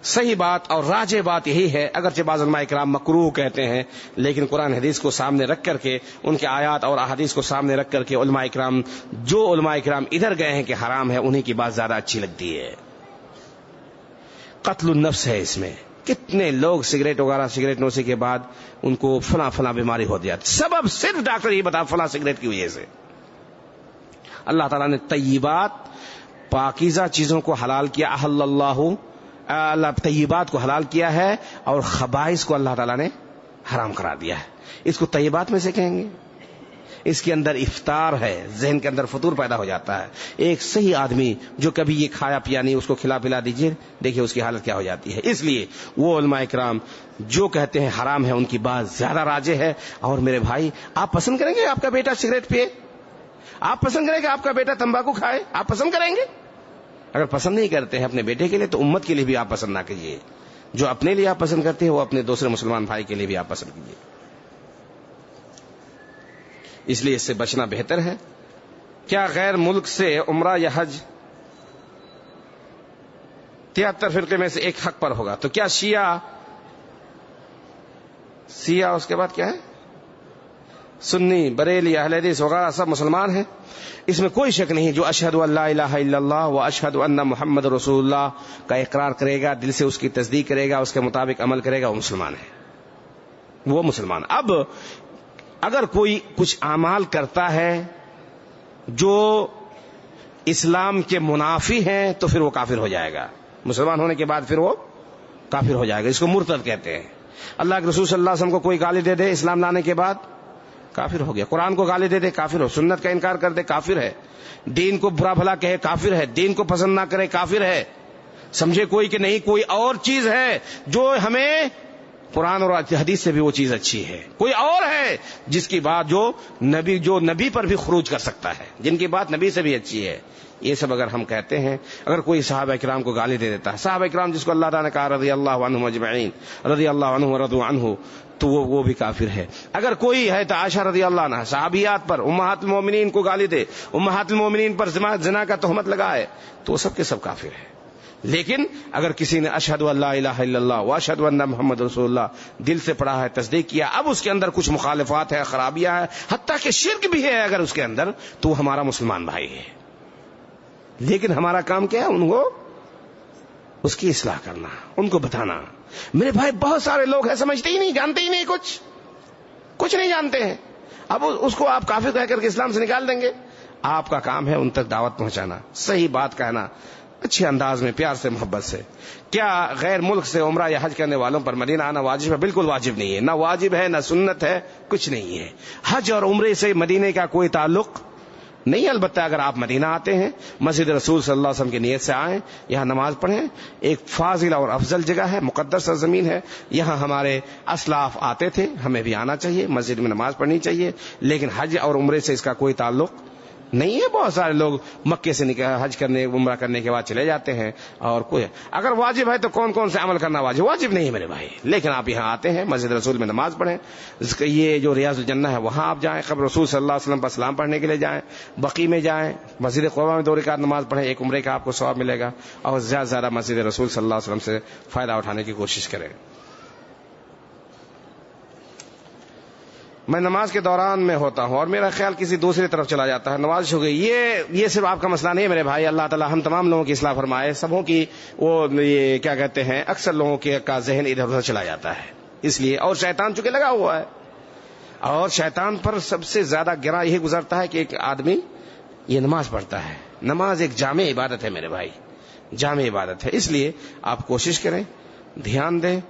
صحیح بات اور راجح بات یہی ہے، اگرچہ بعض علماء کرام مکروہ کہتے ہیں لیکن قرآن حدیث کو سامنے رکھ کر کے، ان کے آیات اور احادیث کو سامنے رکھ کر کے علماء کرام ادھر گئے ہیں کہ حرام ہے انہیں کی بات زیادہ اچھی لگتی ہے۔ قتل النفس ہے اس میں، کتنے لوگ سگریٹ وغیرہ سگریٹ نوشی کے بعد ان کو فلاں بیماری ہو جاتی، سبب صرف ڈاکٹر یہ بتا فلاں سگریٹ کی وجہ سے۔ اللہ تعالیٰ نے طیبات پاکیزہ چیزوں کو حلال کیا، احل اللہ طیبات کو حلال کیا ہے اور خبائث کو اللہ تعالیٰ نے حرام کرا دیا ہے۔ اس کو طیبات میں سے کہیں گے؟ اس کے اندر افطار ہے، ذہن کے اندر فطور پیدا ہو جاتا ہے۔ ایک صحیح آدمی جو کبھی یہ کھایا پیا نہیں اس کو کھلا پلا دیجئے، دیکھیے اس کی حالت کیا ہو جاتی ہے۔ اس لیے وہ علماء کرام جو کہتے ہیں حرام ہے ان کی بات زیادہ راجح ہے۔ اور میرے بھائی آپ پسند کریں گے آپ کا بیٹا سگریٹ پیے؟ آپ پسند کریں گے آپ کا بیٹا تمباکو کھائے؟ آپ پسند کریں گے؟ اگر پسند نہیں کرتے ہیں اپنے بیٹے کے لیے تو امت کے لیے بھی آپ پسند نہ کیجیے، جو اپنے لیے آپ پسند کرتے ہیں وہ اپنے دوسرے مسلمان بھائی کے لیے بھی آپ پسند کیجیے۔ اس لیے اس سے بچنا بہتر ہے۔ کیا غیر ملک سے عمرہ یا حج 73 فرقے میں سے ایک حق پر ہوگا؟ تو کیا شیعہ اس کے بعد کیا ہے؟ سنی، بریلی، اہل حدیث وغیرہ سب مسلمان ہیں، اس میں کوئی شک نہیں۔ جو اشہد ان لا الہ الا اللہ و اشہد ان محمد رسول اللہ کا اقرار کرے گا، دل سے اس کی تصدیق کرے گا، اس کے مطابق عمل کرے گا، وہ مسلمان ہے، وہ مسلمان۔ اب اگر کوئی کچھ اعمال کرتا ہے جو اسلام کے منافی ہیں تو پھر وہ کافر ہو جائے گا، مسلمان ہونے کے بعد پھر وہ کافر ہو جائے گا، اس کو مرتد کہتے ہیں۔ اللہ کے رسول صلی اللہ علیہ وسلم کو کوئی گالی دے دے اسلام لانے کے بعد کافر ہو گیا، قرآن کو گالی دے دے کافر ہو، سنت کا انکار کر دے کافر ہے، دین کو برا بھلا کہے کافر ہے، دین کو پسند نہ کرے کافر ہے۔ سمجھے کوئی کہ نہیں کوئی اور چیز ہے جو ہمیں قرآن اور حدیث سے بھی وہ چیز اچھی ہے، کوئی اور ہے جس کی بات جو نبی پر بھی خروج کر سکتا ہے، جن کی بات نبی سے بھی اچھی ہے۔ یہ سب اگر ہم کہتے ہیں، اگر کوئی صحابہ کرام کو گالی دے دیتا ہے، صحابہ کرام جس کو اللہ تعالیٰ نے کہا رضی اللہ عنہم اجمعین، رضی اللہ عنہ ورضوا عنہ، تو وہ بھی کافر ہے۔ اگر کوئی ہے تو عائشہ رضی اللہ عنہ صحابیات پر امہات المومنین کو گالی دے، امہات المومنین پر زنا کا تہمت لگائے، تو وہ سب کے سب کافر ہے۔ لیکن اگر کسی نے اشہد ان لا الہ الا اللہ واشہد ان محمد رسول اللہ دل سے پڑھا ہے، تصدیق کیا، اب اس کے اندر کچھ مخالفات ہے، خرابیاں ہیں، حتیٰ کہ شرک بھی ہے اگر اس کے اندر، تو وہ ہمارا مسلمان بھائی ہے۔ لیکن ہمارا کام کیا ہے؟ ان کو اس کی اصلاح کرنا، ان کو بتانا۔ میرے بھائی بہت سارے لوگ ہیں سمجھتے ہی نہیں، جانتے ہی نہیں، کچھ نہیں جانتے ہیں، اب اس کو آپ کافر کہہ کر کے اسلام سے نکال دیں گے۔ آپ کا کام ہے ان تک دعوت پہنچانا، صحیح بات کہنا، اچھے انداز میں، پیار سے، محبت سے۔ کیا غیر ملک سے عمرہ یا حج کرنے والوں پر مدینہ آنا واجب ہے؟ بالکل واجب نہیں ہے، نہ واجب ہے نہ سنت ہے، کچھ نہیں ہے۔ حج اور عمرے سے مدینے کا کوئی تعلق نہیں، البتہ اگر آپ مدینہ آتے ہیں، مسجد رسول صلی اللہ علیہ وسلم کی نیت سے آئیں، یہاں نماز پڑھیں، ایک فاضل اور افضل جگہ ہے، مقدس سرزمین ہے، یہاں ہمارے اسلاف آتے تھے، ہمیں بھی آنا چاہیے، مسجد میں نماز پڑھنی چاہیے، لیکن حج اور عمرے سے اس کا کوئی تعلق نہیں ہے۔ بہت سارے لوگ مکے سے حج کرنے عمرہ کرنے کے بعد چلے جاتے ہیں، اور کوئی اگر واجب ہے تو کون سے عمل کرنا واجب نہیں ہے میرے بھائی، لیکن آپ یہاں آتے ہیں، مسجد رسول میں نماز پڑھیں، یہ جو ریاض الجنہ ہے وہاں آپ جائیں، قبر رسول صلی اللہ علیہ وسلم پر سلام پڑھنے کے لیے جائیں، بقی میں جائیں، مسجد قباء میں 2 رکعت نماز پڑھیں، ایک عمرے کا آپ کو ثواب ملے گا، اور زیادہ سے زیادہ مسجد رسول صلی اللہ علیہ وسلم سے فائدہ اٹھانے کی کوشش کریں۔ میں نماز کے دوران میں ہوتا ہوں اور میرا خیال کسی دوسری طرف چلا جاتا ہے، نماز ہو گئی. یہ صرف آپ کا مسئلہ نہیں ہے میرے بھائی. اللہ تعالی ہم تمام لوگوں کی اصلاح فرمائے. سبوں کی وہ یہ کیا کہتے ہیں، اکثر لوگوں کا ذہن ادھر ادھر چلا جاتا ہے. اس لیے اور شیطان چونکہ لگا ہوا ہے، اور شیطان پر سب سے زیادہ گرا یہی گزرتا ہے کہ ایک آدمی یہ نماز پڑھتا ہے. نماز ایک جامع عبادت ہے میرے بھائی، جامع عبادت ہے. اس لیے آپ کوشش کریں، دھیان دیں،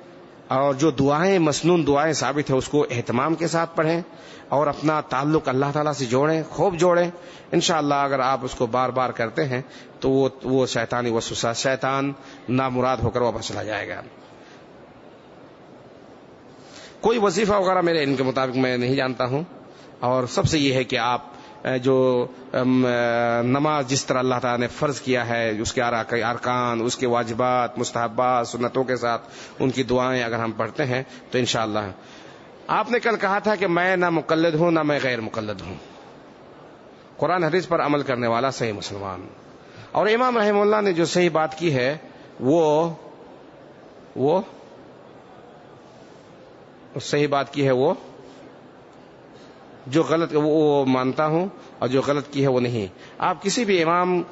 اور جو دعائیں مسنون دعائیں ثابت ہے اس کو اہتمام کے ساتھ پڑھیں، اور اپنا تعلق اللہ تعالیٰ سے جوڑیں، خوب جوڑیں. انشاءاللہ اگر آپ اس کو بار بار کرتے ہیں تو وہ شیطانی وسوسہ، شیطان نامراد ہو کر واپس چلا جائے گا. کوئی وظیفہ وغیرہ میرے ان کے مطابق میں نہیں جانتا ہوں. اور سب سے یہ ہے کہ آپ جو نماز جس طرح اللہ تعالیٰ نے فرض کیا ہے، اس کے ارکان، اس کے واجبات، مستحبات، سنتوں کے ساتھ ان کی دعائیں اگر ہم پڑھتے ہیں تو انشاءاللہ. آپ نے کل کہا تھا کہ میں نہ مقلد ہوں نہ میں غیر مقلد ہوں، قرآن حدیث پر عمل کرنے والا صحیح مسلمان. اور امام رحمہ اللہ نے جو صحیح بات کی ہے وہ صحیح بات کی ہے، وہ جو غلط وہ مانتا ہوں، اور جو غلط کی ہے وہ نہیں. آپ کسی بھی امام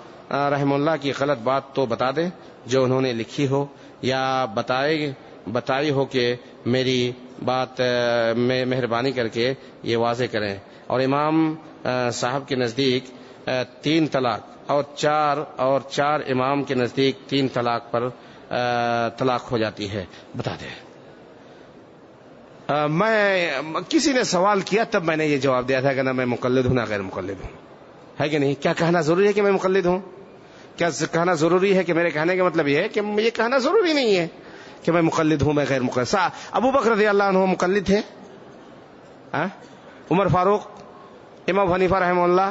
رحم اللہ کی غلط بات تو بتا دیں جو انہوں نے لکھی ہو یا بتائی ہو کہ میری بات میں مہربانی کر کے یہ واضح کریں. اور امام صاحب کے نزدیک 3 طلاق اور چار امام کے نزدیک 3 طلاق پر طلاق ہو جاتی ہے، بتا دیں. میں کسی نے سوال کیا تب میں نے یہ جواب دیا تھا کہ نہ میں مقلد ہوں نہ غیر مقلد ہوں، ہے کہ نہیں؟ کیا کہنا ضروری ہے کہ میں مقلد ہوں؟ کیا کہنا ضروری ہے کہ میرے کہنے کا مطلب یہ ہے کہ یہ کہنا ضروری نہیں ہے کہ میں مقلد ہوں میں غیر مقلد. ابو بکر رضی اللہ عنہ مقلد تھے؟ عمر فاروق، امام حنیفہ رحمہ اللہ،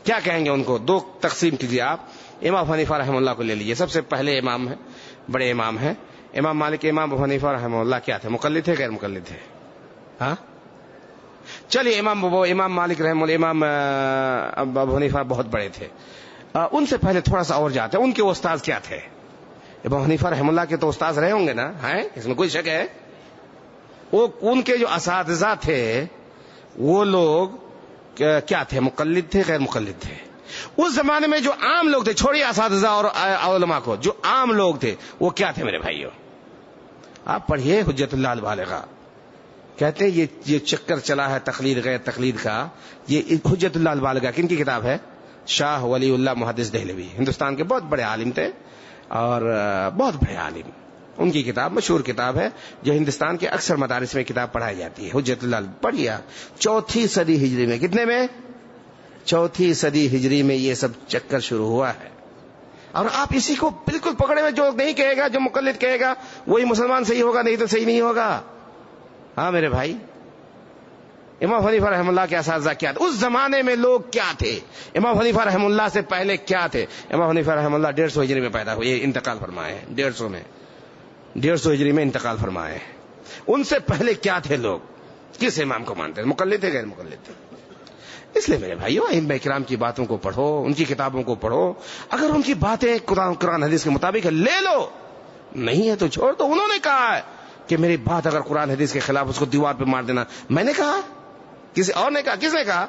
کیا کہیں گے ان کو؟ 2 تقسیم کیجیے آپ. امام حنیفہ رحمہ اللہ کو لے لیجیے، سب سے پہلے امام ہے، بڑے امام ہیں. امام مالک، امام ابو حنیفہ رحمہ اللہ کیا تھے؟ مقلد تھے غیر مقلد تھے؟ چلیے امام مالک رحمہ اللہ، امام ابو حنیفہ بہت بڑے تھے. ان سے پہلے تھوڑا سا اور جاتے ہیں، ان کے استاد کیا تھے؟ ابو حنیفہ رحمہ اللہ کے تو استاد رہے ہوں گے نا، ہیں؟ اس میں کوئی شک ہے؟ وہ ان کے جو اساتذہ تھے وہ لوگ کیا تھے؟ مقلد تھے غیر مقلد تھے؟ اس زمانے میں جو عام لوگ تھے، چھوڑیے اساتذہ اور علماء کو، جو عام لوگ تھے وہ کیا تھے میرے بھائیوں؟ آپ پڑھیے حجت اللہ البالغہ. کہتے ہیں یہ چکر چلا ہے تقلید غیر تقلید کا. یہ حجت اللہ البالغہ کن کی کتاب ہے؟ شاہ ولی اللہ محدث دہلوی، ہندوستان کے بہت بڑے عالم تھے اور بہت بڑے عالم. ان کی کتاب مشہور کتاب ہے جو ہندوستان کے اکثر مدارس میں کتاب پڑھائی جاتی ہے، حجت اللہ. پڑھیے 4 صدی ہجری میں. کتنے میں؟ 4 صدی ہجری میں یہ سب چکر شروع ہوا ہے. اور آپ اسی کو بالکل پکڑے ہوئے، جو نہیں کہے گا، جو مقلد کہے گا وہی مسلمان صحیح ہوگا، نہیں تو صحیح نہیں ہوگا. ہاں میرے بھائی، امام حنیفہ رحم اللہ کے اساتذہ کیا تھے؟ اس زمانے میں لوگ کیا تھے؟ امام حنیفہ رحم اللہ سے پہلے کیا تھے؟ امام حنیفہ رحم اللہ 150 ہجری میں پیدا ہوئے، انتقال فرمائے ہیں 150 ہجری میں انتقال فرمائے ہیں. ان سے پہلے کیا تھے لوگ؟ کس امام کو مانتے ہیں؟ مقلد تھے غیر مقلد تھے؟ اس لیے میرے بھائیو، ائمہ کرام کی باتوں کو پڑھو، ان کی کتابوں کو پڑھو. اگر ان کی باتیں قرآن حدیث کے مطابق ہے لے لو، نہیں ہے تو چھوڑ دو. انہوں نے کہا ہے کہ میری بات اگر قرآن حدیث کے خلاف، اس کو دیوار پہ مار دینا. میں نے کہا؟ کسی اور نے کہا؟ کس نے کہا؟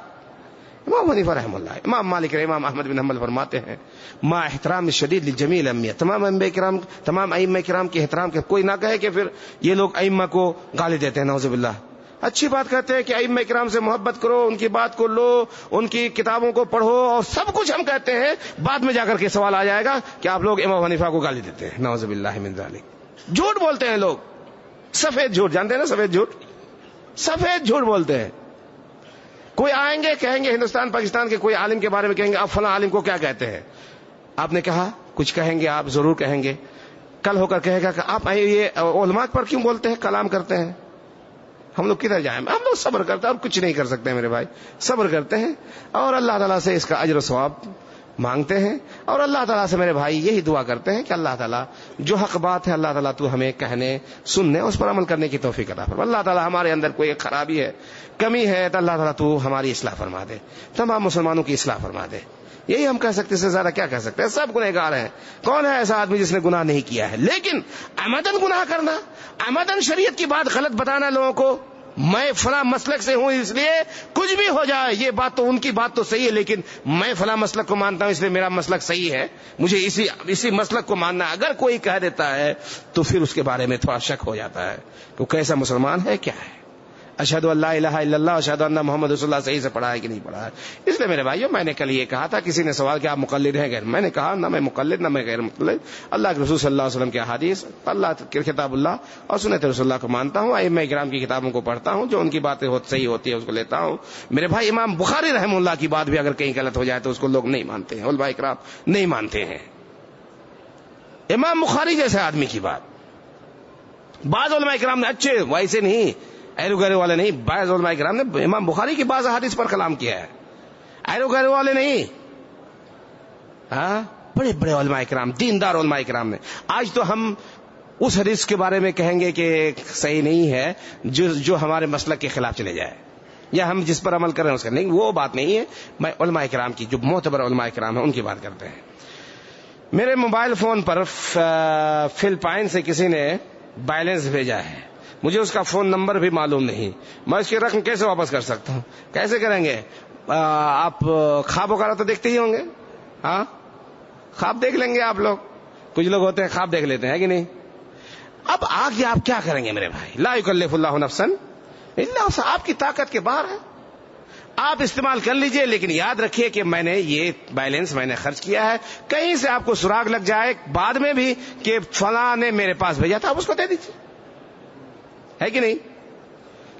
امام حنیفہ رحم اللہ. امام مالک امام احمد بن حنبل فرماتے ہیں ما احترام شدید لجمیع الانبیاء. تمام ائمہ کرام کے احترام کے. کوئی نہ کہے کہ پھر یہ لوگ ائمہ کو گالی دیتے ہیں، نعوذ باللہ. اچھی بات کہتے ہیں کہ ائمہ کرام سے محبت کرو، ان کی بات کو لو، ان کی کتابوں کو پڑھو، اور سب کچھ ہم کہتے ہیں. بعد میں جا کر کے سوال آ جائے گا کہ آپ لوگ امام حنیفہ کو گالی دیتے ہیں، نعوذ باللہ من ذالک. جھوٹ بولتے ہیں لوگ، سفید جھوٹ. جانتے ہیں نا سفید جھوٹ؟ سفید جھوٹ بولتے ہیں. کوئی آئیں گے کہیں گے ہندوستان پاکستان کے کوئی عالم کے بارے میں کہیں گے آپ فلاں عالم کو کیا کہتے ہیں؟ آپ نے کہا کچھ کہیں گے، آپ ضرور کہیں گے. کل ہو کر کہے گا کہ آپ یہ علماء پر کیوں بولتے ہیں، کلام کرتے ہیں. ہم لوگ کدھر جائیں؟ ہم لوگ صبر کرتے ہیں اور کچھ نہیں کر سکتے میرے بھائی. صبر کرتے ہیں اور اللہ تعالیٰ سے اس کا اجر و ثواب مانگتے ہیں، اور اللہ تعالیٰ سے میرے بھائی یہی دعا کرتے ہیں کہ اللہ تعالیٰ جو حق بات ہے، اللہ تعالیٰ تو ہمیں کہنے سننے اس پر عمل کرنے کی توفیق عطا فرما. اللہ تعالیٰ ہمارے اندر کوئی خرابی ہے، کمی ہے، تو اللہ تعالیٰ تو ہماری اصلاح فرما دے، تمام مسلمانوں کی اصلاح فرما دے. یہی ہم کہہ سکتے، اس سے زیادہ کیا کہہ سکتے ہیں؟ سب گنہگار ہیں. کون ہے ایسا آدمی جس نے گناہ نہیں کیا ہے؟ لیکن عمدن گناہ کرنا، عمدن شریعت کی بات غلط بتانا لوگوں کو، میں فلاں مسلک سے ہوں اس لیے کچھ بھی ہو جائے، یہ بات تو ان کی بات تو صحیح ہے، لیکن میں فلاں مسلک کو مانتا ہوں اس لیے میرا مسلک صحیح ہے، مجھے اسی مسلک کو ماننا ہے۔ اگر کوئی کہہ دیتا ہے تو پھر اس کے بارے میں تھوڑا شک ہو جاتا ہے کہ کیسا مسلمان ہے، کیا ہے، اشہد ان لا الہ الا اللہ اشہد ان محمد رسول اللہ صحیح سے پڑھا ہے کہ نہیں پڑھا ہے۔ اس لیے میرے بھائیو، میں نے کل یہ کہا تھا، کسی نے سوال کیا آپ مقلد ہیں غیر، میں نے کہا نہ میں مقلد نہ میں غیر مقلد، اللہ کے رسول صلی اللہ علیہ وسلم کے احادیث، اللہ کے کتاب اللہ اور سنت رسول اللہ کو مانتا ہوں، ائمہ کرام کی کتابوں کو پڑھتا ہوں، جو ان کی باتیں صحیح ہوتی ہے اس کو لیتا ہوں۔ میرے بھائی امام بخاری رحمہ اللہ کی بات بھی اگر کہیں غلط ہو جائے تو اس کو لوگ نہیں مانتے ہیں، علماء کرام نہیں مانتے ہیں۔ امام بخاری جیسے آدمی کی بات بعض علماء کرام نے اچھے ویسے نہیں ایرو گیرو والے نہیں، بعض علماء کرام نے امام بخاری کی بعض احادیث پر کلام کیا ہے، ایرو گیرو والے نہیں، ہاں بڑے بڑے علماء کرام، دیندار علماء کرام نے۔ آج تو ہم اس حدیث کے بارے میں کہیں گے کہ صحیح نہیں ہے جو ہمارے مسلک کے خلاف چلے جائے، یا ہم جس پر عمل کر رہے ہیں اس کا نہیں، وہ بات نہیں ہے۔ میں علماء کرام کی جو معتبر علماء کرام ہیں ان کی بات کرتے ہیں۔ میرے موبائل فون پر فلپائن سے کسی نے بیلنس بھیجا ہے، مجھے اس کا فون نمبر بھی معلوم نہیں، میں اس کی رقم کیسے واپس کر سکتا ہوں؟ کیسے کریں گے؟ آپ خواب وغیرہ تو دیکھتے ہی ہوں گے، ہاں خواب دیکھ لیں گے آپ لوگ، کچھ لوگ ہوتے ہیں خواب دیکھ لیتے ہیں کہ نہیں؟ اب آگے آپ کیا کریں گے میرے بھائی؟ لا یکلف اللہ نفسا الا وسعها، آپ کی طاقت کے باہر ہے، آپ استعمال کر لیجئے، لیکن یاد رکھیے کہ میں نے یہ بیلنس میں نے خرچ کیا ہے، کہیں سے آپ کو سراغ لگ جائے بعد میں بھی کہ فلاں نے میرے پاس بھیجا تھا، آپ اس کو دے دیجیے، ہے کہ نہیں؟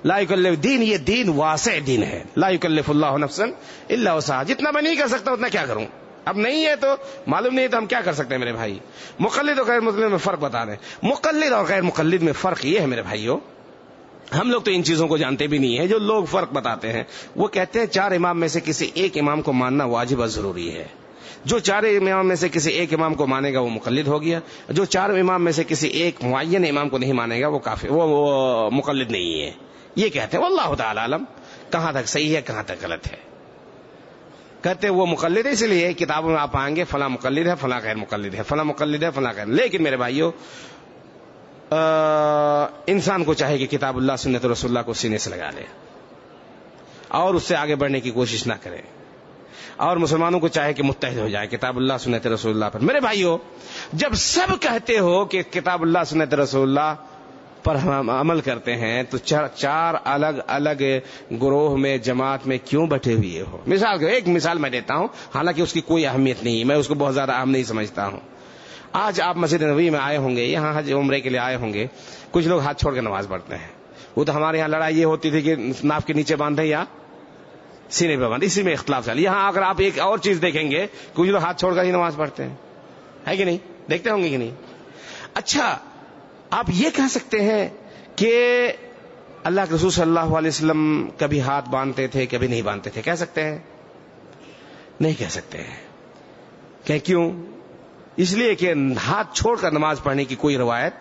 لا یکلف، دین یہ دین واسع دین ہے، لا یکلف اللہ نفسا الا وسعها، جتنا میں نہیں کر سکتا اتنا کیا کروں؟ اب نہیں ہے تو معلوم نہیں تو ہم کیا کر سکتے ہیں میرے بھائی؟ مقلد اور غیر مقلد میں فرق بتا دیں۔ مقلد اور غیر مقلد میں فرق یہ ہے میرے بھائیوں، ہم لوگ تو ان چیزوں کو جانتے بھی نہیں ہیں، جو لوگ فرق بتاتے ہیں وہ کہتے ہیں 4 امام میں سے کسی ایک امام کو ماننا واجب اور ضروری ہے، جو 4 امام میں سے کسی ایک امام کو مانے گا وہ مقلد ہو گیا، جو 4 امام میں سے کسی ایک معین امام کو نہیں مانے گا وہ کافر، وہ مقلد نہیں ہے، یہ کہتے ہیں۔ واللہ تعالی عالم کہاں تک صحیح ہے کہاں تک غلط ہے، کہتے وہ مقلد ہے، اس لیے کتابوں میں آپ آئیں گے فلاں مقلد ہے فلاں غیر مقلد ہے، فلاں مقلد ہے فلاں غیر۔ لیکن میرے بھائیوں، انسان کو چاہے کہ کتاب اللہ سنت رسول اللہ کو سینے سے لگا لے اور اس سے آگے بڑھنے کی کوشش نہ کرے، اور مسلمانوں کو چاہے کہ متحد ہو جائے کتاب اللہ سنت رسول اللہ پر۔ میرے بھائیوں، جب سب کہتے ہو کہ کتاب اللہ سنت رسول اللہ پر ہم عمل کرتے ہیں تو 4 الگ الگ گروہ میں جماعت میں کیوں بیٹھے ہوئے ہو؟ ایک مثال میں دیتا ہوں، حالانکہ اس کی کوئی اہمیت نہیں، میں اس کو بہت زیادہ اہم نہیں سمجھتا ہوں۔ آج آپ مسجد نبوی میں آئے ہوں گے، یہاں حج عمرے کے لیے آئے ہوں گے، کچھ لوگ ہاتھ چھوڑ کے نماز پڑھتے ہیں۔ وہ تو ہمارے یہاں لڑائی یہ ہوتی تھی کہ ناف کے نیچے باندھے یا سینے پہ باندھے، اسی میں اختلاف چل۔ یہاں اگر آپ ایک اور چیز دیکھیں گے، کچھ لوگ ہاتھ چھوڑ کر ہی نماز پڑھتے ہیں، ہے کہ نہیں؟ دیکھتے ہوں گے کہ نہیں؟ اچھا، آپ یہ کہہ سکتے ہیں کہ اللہ کے رسول صلی اللہ علیہ وسلم کبھی ہاتھ باندھتے تھے کبھی نہیں باندھتے تھے، کہہ سکتے ہیں؟ نہیں کہہ سکتے ہیں۔ کہ کیوں؟ اس لیے کہ ہاتھ چھوڑ کر نماز پڑھنے کی کوئی روایت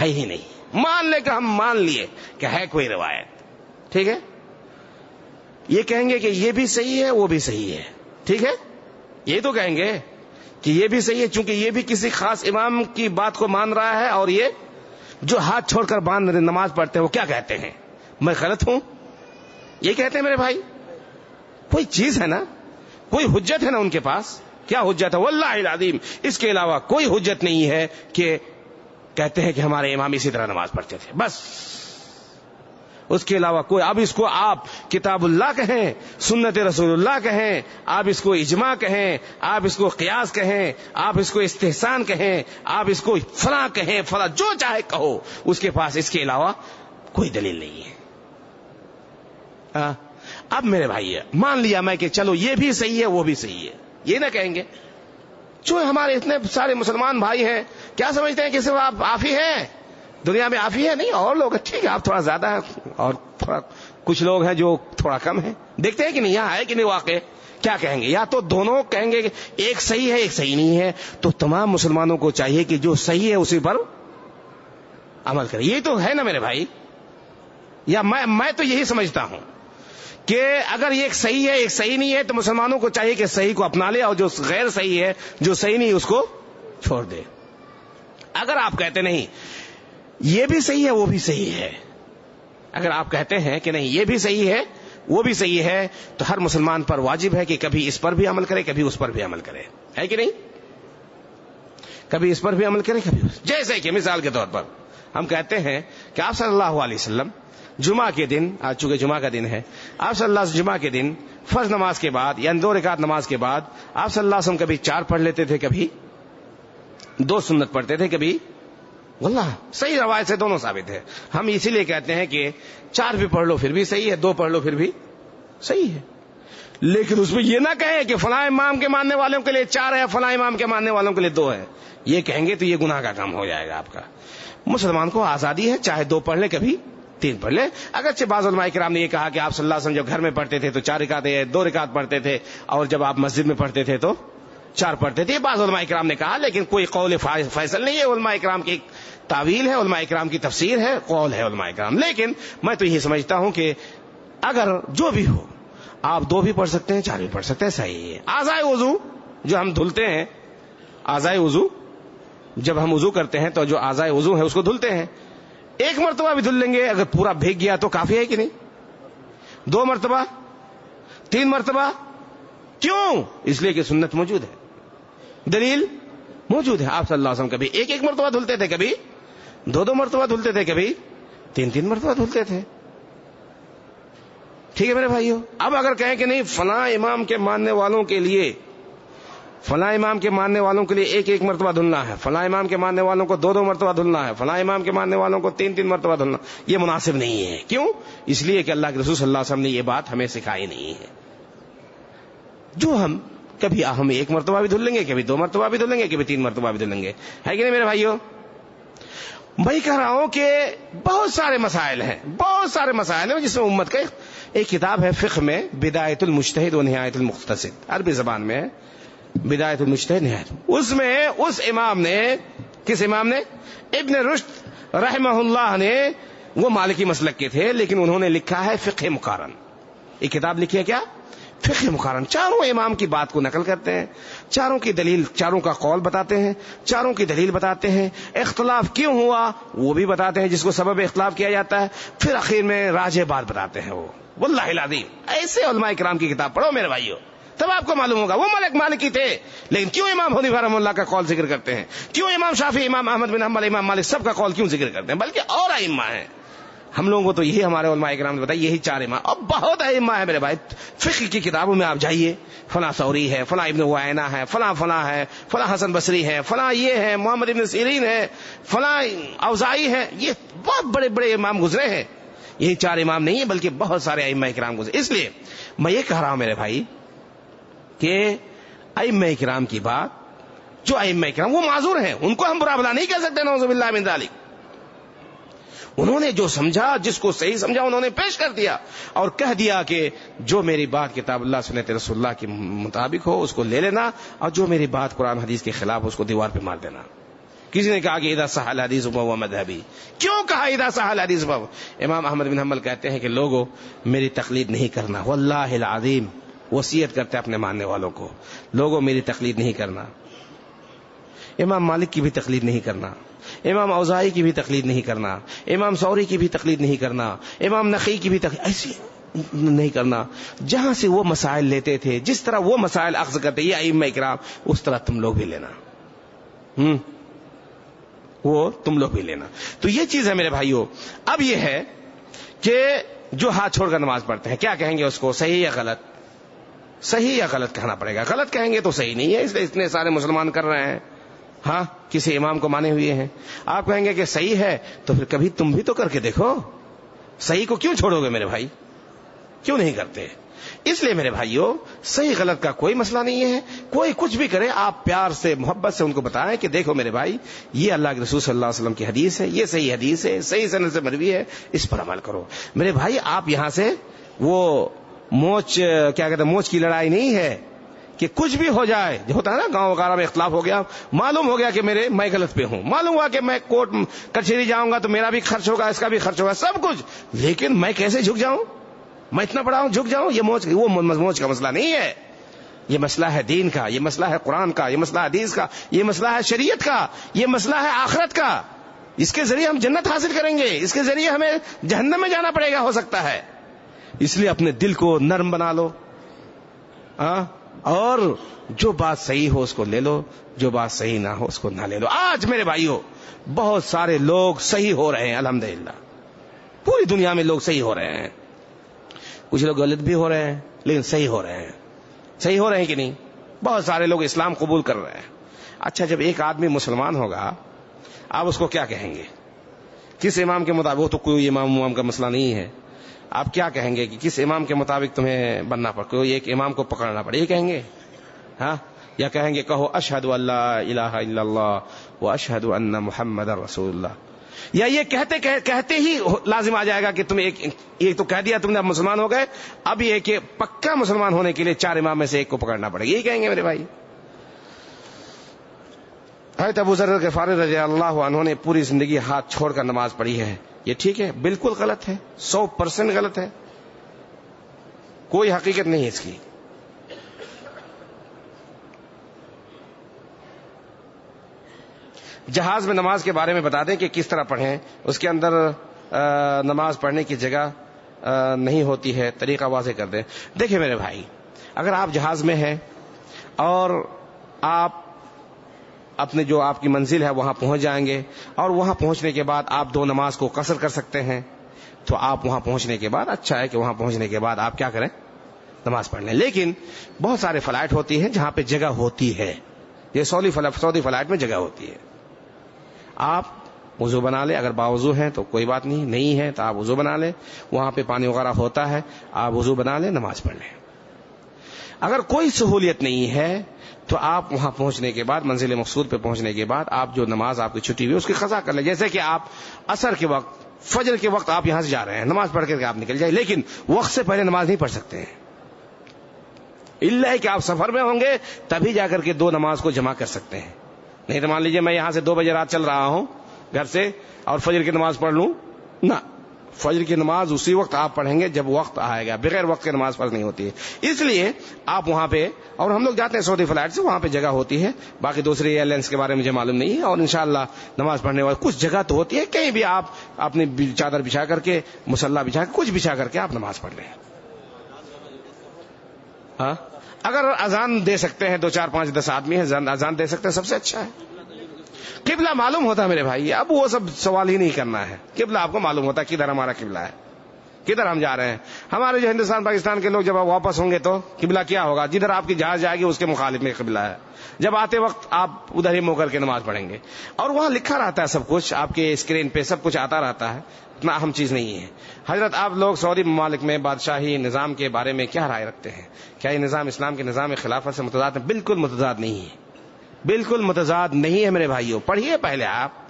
ہے ہی نہیں۔ مان لے کہ ہم مان لیے کہ ہے کوئی روایت، ٹھیک ہے، یہ کہیں گے کہ یہ بھی صحیح ہے وہ بھی صحیح ہے، ٹھیک ہے، یہ تو کہیں گے کہ یہ بھی صحیح ہے چونکہ یہ بھی کسی خاص امام کی بات کو مان رہا ہے، اور یہ جو ہاتھ چھوڑ کر باندھ نماز پڑھتے ہیں وہ کیا کہتے ہیں؟ میں غلط ہوں، یہ کہتے ہیں میرے بھائی۔ کوئی چیز ہے نا، کوئی حجت ہے نا ان کے پاس؟ کیا حجت ہے؟ واللہ العظیم اس کے علاوہ کوئی حجت نہیں ہے کہ کہتے ہیں کہ ہمارے امام اسی طرح نماز پڑھتے تھے، بس اس کے علاوہ کوئی۔ اب اس کو آپ کتاب اللہ کہیں، سنت رسول اللہ کہیں، آپ اس کو اجماع کہیں، آپ اس کو قیاس کہیں، آپ اس کو استحسان کہیں، آپ اس کو فلاں کہیں، فلاں جو چاہے کہو، اس کے پاس اس کے علاوہ کوئی دلیل نہیں ہے۔ اب میرے بھائی مان لیا میں کہ چلو یہ بھی صحیح ہے وہ بھی صحیح ہے، یہ نہ کہیں گے جو ہمارے اتنے سارے مسلمان بھائی ہیں کیا سمجھتے ہیں کہ صرف آپ آفی ہیں دنیا میں؟ آفی ہے نہیں، اور لوگ ٹھیک ہے، آپ تھوڑا زیادہ ہیں اور تھوڑا کچھ لوگ ہیں جو تھوڑا کم ہیں، دیکھتے ہیں کہ نہیں یہاں ہے کہ نہیں واقع؟ کیا کہیں گے؟ یا تو دونوں کہیں گے کہ ایک صحیح ہے ایک صحیح نہیں ہے، تو تمام مسلمانوں کو چاہیے کہ جو صحیح ہے اسی پر عمل کرے، یہ تو ہے نا میرے بھائی؟ یا میں تو یہی سمجھتا ہوں کہ اگر یہ ایک صحیح ہے ایک صحیح نہیں ہے تو مسلمانوں کو چاہیے کہ صحیح کو اپنا لے اور جو غیر صحیح ہے جو صحیح نہیں اس کو چھوڑ دے۔ اگر آپ کہتے نہیں یہ بھی صحیح ہے وہ بھی صحیح ہے، اگر آپ کہتے ہیں کہ نہیں یہ بھی صحیح ہے وہ بھی صحیح ہے, تو ہر مسلمان پر واجب ہے کہ کبھی اس پر بھی عمل کرے کبھی اس پر بھی عمل کرے, ہے کہ نہیں؟ کبھی اس پر بھی عمل کرے کبھی اس. جیسے کہ مثال کے طور پر ہم کہتے ہیں کہ آپ صلی اللہ علیہ وسلم جمعہ کے دن, آج چونکہ جمعہ کا دن ہے, آپ صلی اللہ علیہ وسلم جمعہ کے دن فرض نماز کے بعد یا 2 رکعت نماز کے بعد آپ صلی اللہ علیہ وسلم کبھی 4 پڑھ لیتے تھے, کبھی 2 سنت پڑھتے تھے, کبھی واللہ صحیح روایت سے دونوں ثابت ہے. ہم اسی لیے کہتے ہیں کہ 4 بھی پڑھ لو پھر بھی صحیح ہے, 2 پڑھ لو پھر بھی صحیح ہے, لیکن اس میں یہ نہ کہیں کہ فلاں امام کے ماننے والوں کے لیے 4 ہے, فلاں امام کے ماننے والوں کے لیے 2 ہے. یہ کہیں گے تو یہ گناہ کا کام ہو جائے گا آپ کا. مسلمان کو آزادی ہے, چاہے 2 پڑھ لے کبھی 3 پڑھ لے. اگرچہ بعض علماء کرام نے یہ کہا کہ آپ صلی اللہ علیہ وسلم جب گھر میں پڑھتے تھے تو 4 رکعت 2 رکعت پڑھتے تھے, اور جب آپ مسجد میں پڑھتے تھے تو 4 پڑھتے تھے. بعض علماء کرام نے کہا, لیکن کوئی قول فیصل نہیں ہے. علماء کرام کی تعویل ہے, علماء کرام کی تفسیر ہے, قول ہے علماء کرام. لیکن میں تو یہ سمجھتا ہوں کہ اگر جو بھی ہو آپ 2 بھی پڑھ سکتے ہیں 4 بھی پڑھ سکتے ہیں, صحیح ہے. اعضائے وضو جو ہم دھلتے ہیں, اعضائے وضو جب ہم وضو کرتے ہیں تو جو اعضائے وضو ہے اس کو دھلتے ہیں, 1 مرتبہ بھی دھل لیں گے, اگر پورا بھیگ گیا تو کافی ہے کہ نہیں؟ 2 مرتبہ 3 مرتبہ کیوں؟ اس لیے کہ سنت موجود ہے, دلیل موجود ہے. آپ صلی اللہ علیہ وسلم کبھی 1 مرتبہ دھلتے تھے, کبھی 2 مرتبہ دھلتے تھے, کبھی 3 مرتبہ دھلتے تھے. ٹھیک ہے میرے بھائیو. اب اگر کہیں کہ نہیں فلاں امام کے ماننے والوں کے لیے, فلاں امام کے ماننے والوں کے لیے 1 مرتبہ دھلنا ہے, فلاں امام کے ماننے والوں کو 2 مرتبہ دھلنا ہے, فلاں امام کے ماننے والوں کو 3 مرتبہ دھلنا, یہ مناسب نہیں ہے. کیوں؟ اس لیے کہ اللہ کے رسول صلی اللہ علیہ وسلم نے یہ بات ہمیں سکھائی نہیں ہے. جو ہم 1 مرتبہ بھی دھل لیں گے, کبھی 2 مرتبہ بھی دھلیں گے, کبھی 3 مرتبہ بھی دھلیں گے, ہے کہ نہیں میرے بھائیو؟ میں کہہ رہا ہوں کہ بہت سارے مسائل ہیں جس میں امت کا ایک کتاب ہے فقہ میں, بدایت المجتہد و نہایت المقتصد, عربی زبان میں بدایت المجتہد نہایت. اس میں اس امام نے, کس امام نے؟ ابن رشد رحمہ اللہ نے. وہ مالکی مسلک کے تھے, لیکن انہوں نے لکھا ہے فقہ مقارن. ایک کتاب لکھی ہے, کیا؟ فقہ مقارن. چاروں امام کی بات کو نقل کرتے ہیں, چاروں کی دلیل, چاروں کا قول بتاتے ہیں, چاروں کی دلیل بتاتے ہیں, اختلاف کیوں ہوا وہ بھی بتاتے ہیں جس کو سبب اختلاف کیا جاتا ہے, پھر اخیر میں راجح بات بتاتے ہیں. وہ واللہ العظیم ایسے علماء کرام کی کتاب پڑھو میرے بھائیو, تب آپ کو معلوم ہوگا. وہ مالکی تھے, لیکن کیوں امام حنیفہ رحمہ اللہ کا قول ذکر کرتے ہیں, کیوں امام شافعی, امام احمد بن حنبل, امام مالک سب کا قول کیوں ذکر کرتے ہیں, بلکہ اور ائمہ ہیں. ہم لوگوں کو تو یہی ہمارے علماء کرام نے بتایا, یہی 4 امام. اب بہت ائمہ ہے میرے بھائی. فقہ کی کتابوں میں آپ جائیے, فلاں ثوری ہے, فلاں ابن عیینہ ہے, فلاں ہے, فلاں حسن بصری ہے, فلاں یہ ہے, محمد ابن سیرین ہے, فلاں اوزاعی ہے. یہ بہت بڑے بڑے امام گزرے ہیں. یہی 4 امام نہیں ہے بلکہ بہت سارے ائمہ کرام گزرے. اس لیے میں یہ کہہ رہا ہوں میرے بھائی کہ ائمہ کرام کی بات, جو ائمہ کرام وہ معذور ہیں, ان کو ہم برا بھلا نہیں کہہ سکتے, نعوذ باللہ من ذالک. انہوں نے جو سمجھا, جس کو صحیح سمجھا, انہوں نے پیش کر دیا اور کہہ دیا کہ جو میری بات کتاب اللہ سنت رسول اللہ کے مطابق ہو اس کو لے لینا, اور جو میری بات قرآن حدیث کے خلاف اس کو دیوار پہ مار دینا. کسی نے کہا کہ اذا صح الحدیث فهو مذهبی. کیوں کہا اذا صح الحدیث فهو؟ امام احمد بن حنبل کہتے ہیں کہ لوگوں میری تقلید نہیں کرنا, واللہ العظیم وصیت کرتے اپنے ماننے والوں کو, لوگوں میری تقلید نہیں کرنا. امام مالک کی بھی تقلید نہیں کرنا, امام اوزاعی کی بھی تقلید نہیں کرنا, امام ثوری کی بھی تقلید نہیں کرنا, امام نخعی کی بھی تقلید ایسی نہیں کرنا. جہاں سے وہ مسائل لیتے تھے, جس طرح وہ مسائل اخذ کرتے یہ ائمہ کرام, اس طرح تم لوگ بھی لینا, وہ تم لوگ بھی لینا. تو یہ چیز ہے میرے بھائیوں. اب یہ ہے کہ جو ہاتھ چھوڑ کر نماز پڑھتے ہیں, کیا کہیں گے اس کو, صحیح یا غلط؟ صحیح یا غلط کہنا پڑے گا. غلط کہیں گے تو صحیح نہیں ہے, اس لیے اتنے سارے مسلمان کر رہے ہیں, ہاں کسی امام کو مانے ہوئے ہیں. آپ کہیں گے کہ صحیح ہے, تو پھر کبھی تم بھی تو کر کے دیکھو. صحیح کو کیوں چھوڑو گے میرے بھائی, کیوں نہیں کرتے؟ اس لیے میرے بھائیوں صحیح غلط کا کوئی مسئلہ نہیں ہے. کوئی کچھ بھی کرے, آپ پیار سے محبت سے ان کو بتائیں کہ دیکھو میرے بھائی یہ اللہ کے رسول صلی اللہ علیہ وسلم کی حدیث ہے, یہ صحیح حدیث ہے, صحیح سند سے مروی ہے, اس پر عمل کرو. میرے بھائی آپ یہاں سے وہ کیا کہتے ہیں موچ کی لڑائی نہیں ہے کہ کچھ بھی ہو جائے. ہوتا ہے نا گاؤں وغیرہ میں اختلاف ہو گیا, معلوم ہو گیا کہ میں غلط پہ ہوں, معلوم ہوا کہ میں کورٹ کچہری جاؤں گا تو میرا بھی خرچ ہوگا, اس کا بھی خرچ ہوگا, سب کچھ, لیکن میں کیسے جھک جاؤں, میں اتنا بڑا ہوں جھک جاؤں. یہ موچ کا مسئلہ نہیں ہے, یہ مسئلہ ہے دین کا, یہ مسئلہ ہے قرآن کا, یہ مسئلہ حدیث کا, یہ مسئلہ ہے شریعت کا, یہ مسئلہ ہے آخرت کا. اس کے ذریعے ہم جنت حاصل کریں گے، اس کے ذریعے ہمیں جہنم میں جانا پڑے گا ہو سکتا ہے. اس لیے اپنے دل کو نرم بنا لو، اور جو بات صحیح ہو اس کو لے لو، جو بات صحیح نہ ہو اس کو نہ لے لو. آج میرے بھائیوں بہت سارے لوگ صحیح ہو رہے ہیں، الحمدللہ پوری دنیا میں لوگ صحیح ہو رہے ہیں. کچھ لوگ غلط بھی ہو رہے ہیں لیکن صحیح ہو رہے ہیں. صحیح ہو رہے ہیں کہ نہیں؟ بہت سارے لوگ اسلام قبول کر رہے ہیں. اچھا، جب ایک آدمی مسلمان ہوگا آپ اس کو کیا کہیں گے؟ کس امام کے مطابق؟ وہ تو کوئی امام کا مسئلہ نہیں ہے. آپ کیا کہیں گے کہ کس امام کے مطابق تمہیں بننا پڑے؟ کوئی ایک امام کو پکڑنا پڑے، یہ کہیں گے؟ ہاں، یا کہیں گے کہو اشہد ان لا الہ الا اللہ و اشہد ان محمد رسول اللہ؟ یا یہ کہتے ہی لازم آ جائے گا کہ تم ایک تو کہہ دیا تم نے، اب مسلمان ہو گئے، اب یہ کہ پکا مسلمان ہونے کے لیے 4 امام میں سے ایک کو پکڑنا پڑے گا، یہی کہیں گے میرے بھائی؟ حضرت ابو ذر غفاری رضی اللہ عنہ نے پوری زندگی ہاتھ چھوڑ کر نماز پڑھی ہے. یہ ٹھیک ہے؟ بالکل غلط ہے، 100% غلط ہے، کوئی حقیقت نہیں ہے اس کی. جہاز میں نماز کے بارے میں بتا دیں کہ کس طرح پڑھیں. اس کے اندر نماز پڑھنے کی جگہ نہیں ہوتی ہے، طریقہ واضح کر دیں. دیکھیں میرے بھائی، اگر آپ جہاز میں ہیں اور آپ اپنے جو آپ کی منزل ہے وہاں پہنچ جائیں گے، اور وہاں پہنچنے کے بعد آپ 2 نماز کو قصر کر سکتے ہیں، تو آپ وہاں پہنچنے کے بعد اچھا ہے کہ وہاں پہنچنے کے بعد آپ کیا کریں؟ نماز پڑھ لیں. لیکن بہت سارے فلائٹ ہوتی ہیں جہاں پہ جگہ ہوتی ہے، یہ سعودی فلائٹ میں جگہ ہوتی ہے. آپ وضو بنا لیں، اگر باوضو ہیں تو کوئی بات نہیں ہے تو آپ وضو بنا لیں، وہاں پہ پانی وغیرہ ہوتا ہے، آپ وضو بنا لیں، نماز پڑھ لیں. اگر کوئی سہولیت نہیں ہے تو آپ وہاں پہنچنے کے بعد، منزل مقصود پہ پہنچنے کے بعد، آپ جو نماز آپ کی چھٹی ہوئی اس کی قضا کر لیں. جیسے کہ آپ عصر کے وقت، فجر کے وقت آپ یہاں سے جا رہے ہیں، نماز پڑھ کر کے آپ نکل جائیں، لیکن وقت سے پہلے نماز نہیں پڑھ سکتے ہیں، الا کہ آپ سفر میں ہوں گے تبھی جا کر کے 2 نماز کو جمع کر سکتے ہیں. نہیں تو مان لیجئے میں یہاں سے 2 بجے رات چل رہا ہوں گھر سے اور فجر کی نماز پڑھ لوں، نہ، فجر کی نماز اسی وقت آپ پڑھیں گے جب وقت آئے گا، بغیر وقت کی نماز فرض نہیں ہوتی ہے. اس لیے آپ وہاں پہ، اور ہم لوگ جاتے ہیں سعودی فلائٹ سے، وہاں پہ جگہ ہوتی ہے. باقی دوسری ایئر لائنس کے بارے میں مجھے معلوم نہیں ہے، اور انشاءاللہ نماز پڑھنے والے کچھ جگہ تو ہوتی ہے، کہیں بھی آپ اپنی چادر بچھا کر کے، مصلی بچھا کے، کچھ بچھا کر کے آپ نماز پڑھ لیں. ہاں، اگر اذان دے سکتے ہیں 2 4 5 10 آدمی ہیں، اذان دے سکتے ہیں، سب سے اچھا ہے. قبلہ معلوم ہوتا ہے میرے بھائی، اب وہ سب سوال ہی نہیں کرنا ہے. قبلہ آپ کو معلوم ہوتا ہے کدھر ہمارا قبلہ ہے، کدھر ہم جا رہے ہیں. ہمارے جو ہندوستان پاکستان کے لوگ جب واپس ہوں گے تو قبلہ کیا ہوگا؟ جدھر آپ کی جہاز جائے گی اس کے مخالف میں قبلہ ہے. جب آتے وقت آپ ادھر ہی منہ کر کے نماز پڑھیں گے، اور وہاں لکھا رہتا ہے سب کچھ، آپ کے اسکرین پہ سب کچھ آتا رہتا ہے، اتنا اہم چیز نہیں ہے. حضرت آپ لوگ سعودی ممالک میں بادشاہی نظام کے بارے میں کیا رائے رکھتے ہیں؟ کیا یہ نظام اسلام کے نظام خلافت سے متضاد ہے؟ بالکل متضاد نہیں ہے، بالکل متضاد نہیں ہے میرے بھائیوں. پڑھیے پہلے آپ.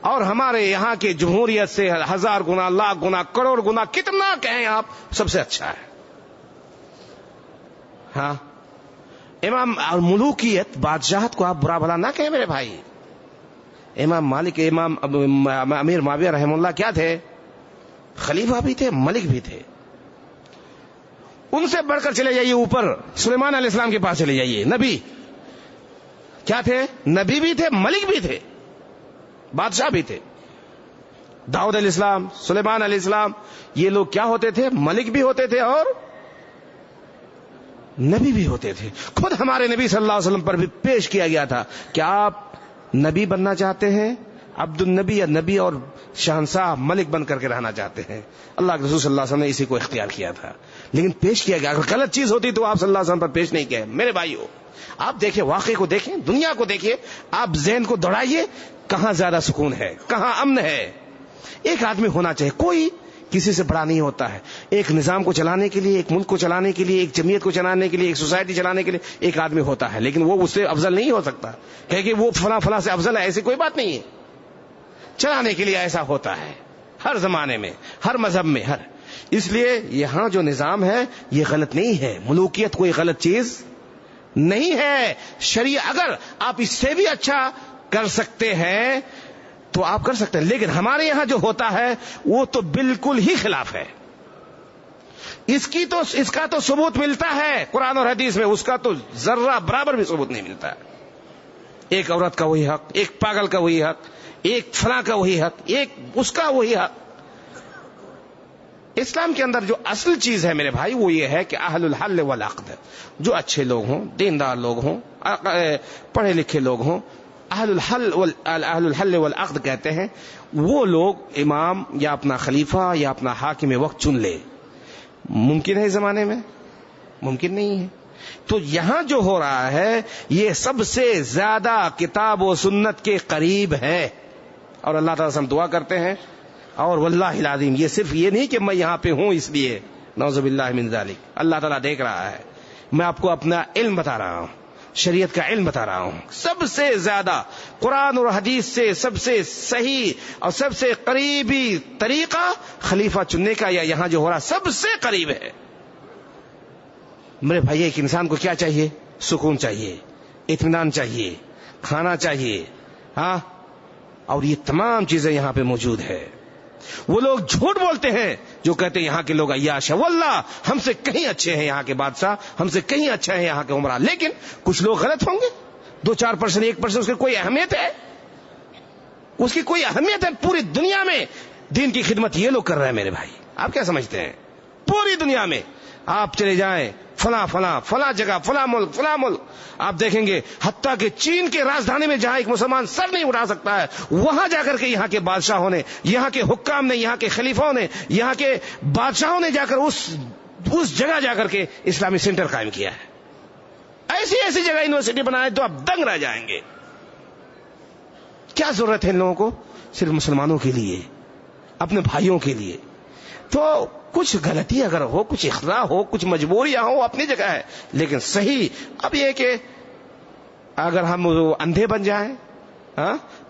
اور ہمارے یہاں کے جمہوریت سے 1000 گنا، لاکھ گنا، کروڑ گنا، کتنا کہیں آپ، سب سے اچھا ہے. ہاں، امام اور ملوکیت، بادشاہت کو آپ برا بھلا نہ کہیں میرے بھائی. امام مالک، امام امیر معاویہ رحم اللہ کیا تھے؟ خلیفہ بھی تھے، ملک بھی تھے. ان سے بڑھ کر چلے جائیے اوپر، سلیمان علیہ السلام کے پاس چلے جائیے، نبی کیا تھے؟ نبی بھی تھے، ملک بھی تھے، بادشاہ بھی تھے. داؤد علیہ السلام، سلیمان علیہ السلام، یہ لوگ کیا ہوتے تھے؟ ملک بھی ہوتے تھے اور نبی بھی ہوتے تھے. خود ہمارے نبی صلی اللہ علیہ وسلم پر بھی پیش کیا گیا تھا کہ آپ نبی بننا چاہتے ہیں، عبد النبی، یا نبی اور شہنشاہ ملک بن کر کے رہنا چاہتے ہیں؟ اللہ کے رسول صلی اللہ علیہ وسلم نے اسی کو اختیار کیا تھا، لیکن پیش کیا گیا. اگر غلط چیز ہوتی تو آپ صلی اللہ علیہ وسلم پر پیش نہیں کیا. میرے بھائیو، آپ دیکھیں، واقعے کو دیکھیں، دنیا کو دیکھیں، آپ ذہن کو دوڑائیے، کہاں زیادہ سکون ہے، کہاں امن ہے. ایک آدمی ہونا چاہیے، کوئی کسی سے بڑا نہیں ہوتا ہے. ایک نظام کو چلانے کے لیے، ایک ملک کو چلانے کے لیے، ایک جمعیت کو چلانے کے لیے، ایک سوسائٹی چلانے کے لیے ایک آدمی ہوتا ہے، لیکن وہ اس سے افضل نہیں ہو سکتا کہ وہ فلاں سے افضل ہے، ایسی کوئی بات نہیں ہے. چلانے کے لیے ایسا ہوتا ہے ہر زمانے میں، ہر مذہب میں، ہر. اس لیے یہاں جو نظام ہے یہ غلط نہیں ہے، ملوکیت کوئی غلط چیز نہیں ہے. شریعت اگر آپ اس سے بھی اچھا کر سکتے ہیں تو آپ کر سکتے ہیں، لیکن ہمارے یہاں جو ہوتا ہے وہ تو بالکل ہی خلاف ہے. اس کا تو ثبوت ملتا ہے قرآن اور حدیث میں، اس کا تو ذرہ برابر بھی ثبوت نہیں ملتا ہے. ایک عورت کا وہی حق، ایک پاگل کا وہی حق، ایک فلاں کا وہی حق، ایک اس کا وہی حق. اسلام کے اندر جو اصل چیز ہے میرے بھائی وہ یہ ہے کہ اہل الحل والعقد، جو اچھے لوگ ہوں، دیندار لوگ ہوں، پڑھے لکھے لوگ ہوں، اہل الحل والعقد کہتے ہیں وہ لوگ امام یا اپنا خلیفہ یا اپنا حاکم وقت چن لے. ممکن ہے اس زمانے میں؟ ممکن نہیں ہے. تو یہاں جو ہو رہا ہے یہ سب سے زیادہ کتاب و سنت کے قریب ہے، اور اللہ تعالیٰ سے ہم دعا کرتے ہیں. اور واللہ العظیم یہ صرف یہ نہیں کہ میں یہاں پہ ہوں اس لیے، نعوذ باللہ من ذالک، اللہ تعالیٰ دیکھ رہا ہے. میں آپ کو اپنا علم بتا رہا ہوں، شریعت کا علم بتا رہا ہوں. سب سے زیادہ قرآن اور حدیث سے سب سے صحیح اور سب سے قریبی طریقہ خلیفہ چننے کا یا یہاں جو ہو رہا سب سے قریب ہے. میرے بھائی ایک انسان کو کیا چاہیے؟ سکون چاہیے، اطمینان چاہیے، کھانا چاہیے، ہاں، اور یہ تمام چیزیں یہاں پہ موجود ہے. وہ لوگ جھوٹ بولتے ہیں جو کہتے ہیں یہاں کے لوگ عیاش ہیں. واللہ ہم سے کہیں اچھے ہیں یہاں کے بادشاہ، ہم سے کہیں اچھا ہے یہاں کے عمرہ. لیکن کچھ لوگ غلط ہوں گے، 2-4%، 1%، اس کی کوئی اہمیت ہے؟ اس کی کوئی اہمیت ہے؟ پوری دنیا میں دین کی خدمت یہ لوگ کر رہے ہیں میرے بھائی. آپ کیا سمجھتے ہیں؟ پوری دنیا میں آپ چلے جائیں، فلاں جگہ، فلاں ملک آپ دیکھیں گے، حتیٰ کہ چین کے راجدھانی میں جہاں ایک مسلمان سر نہیں اٹھا سکتا ہے، وہاں جا کر کے یہاں کے بادشاہوں نے، یہاں کے حکام نے، یہاں کے خلیفوں نے، یہاں کے بادشاہوں نے جا کر اس جگہ جا کر کے اسلامی سینٹر قائم کیا ہے. ایسی جگہ یونیورسٹی بنائے تو آپ دنگ رہ جائیں گے. کیا ضرورت ہے ان لوگوں کو؟ صرف مسلمانوں کے لیے، اپنے بھائیوں کے لیے. تو کچھ غلطی اگر ہو، کچھ اخطاء ہو، کچھ مجبوریاں ہو، اپنی جگہ ہے، لیکن صحیح. اب یہ کہ اگر ہم اندھے بن جائیں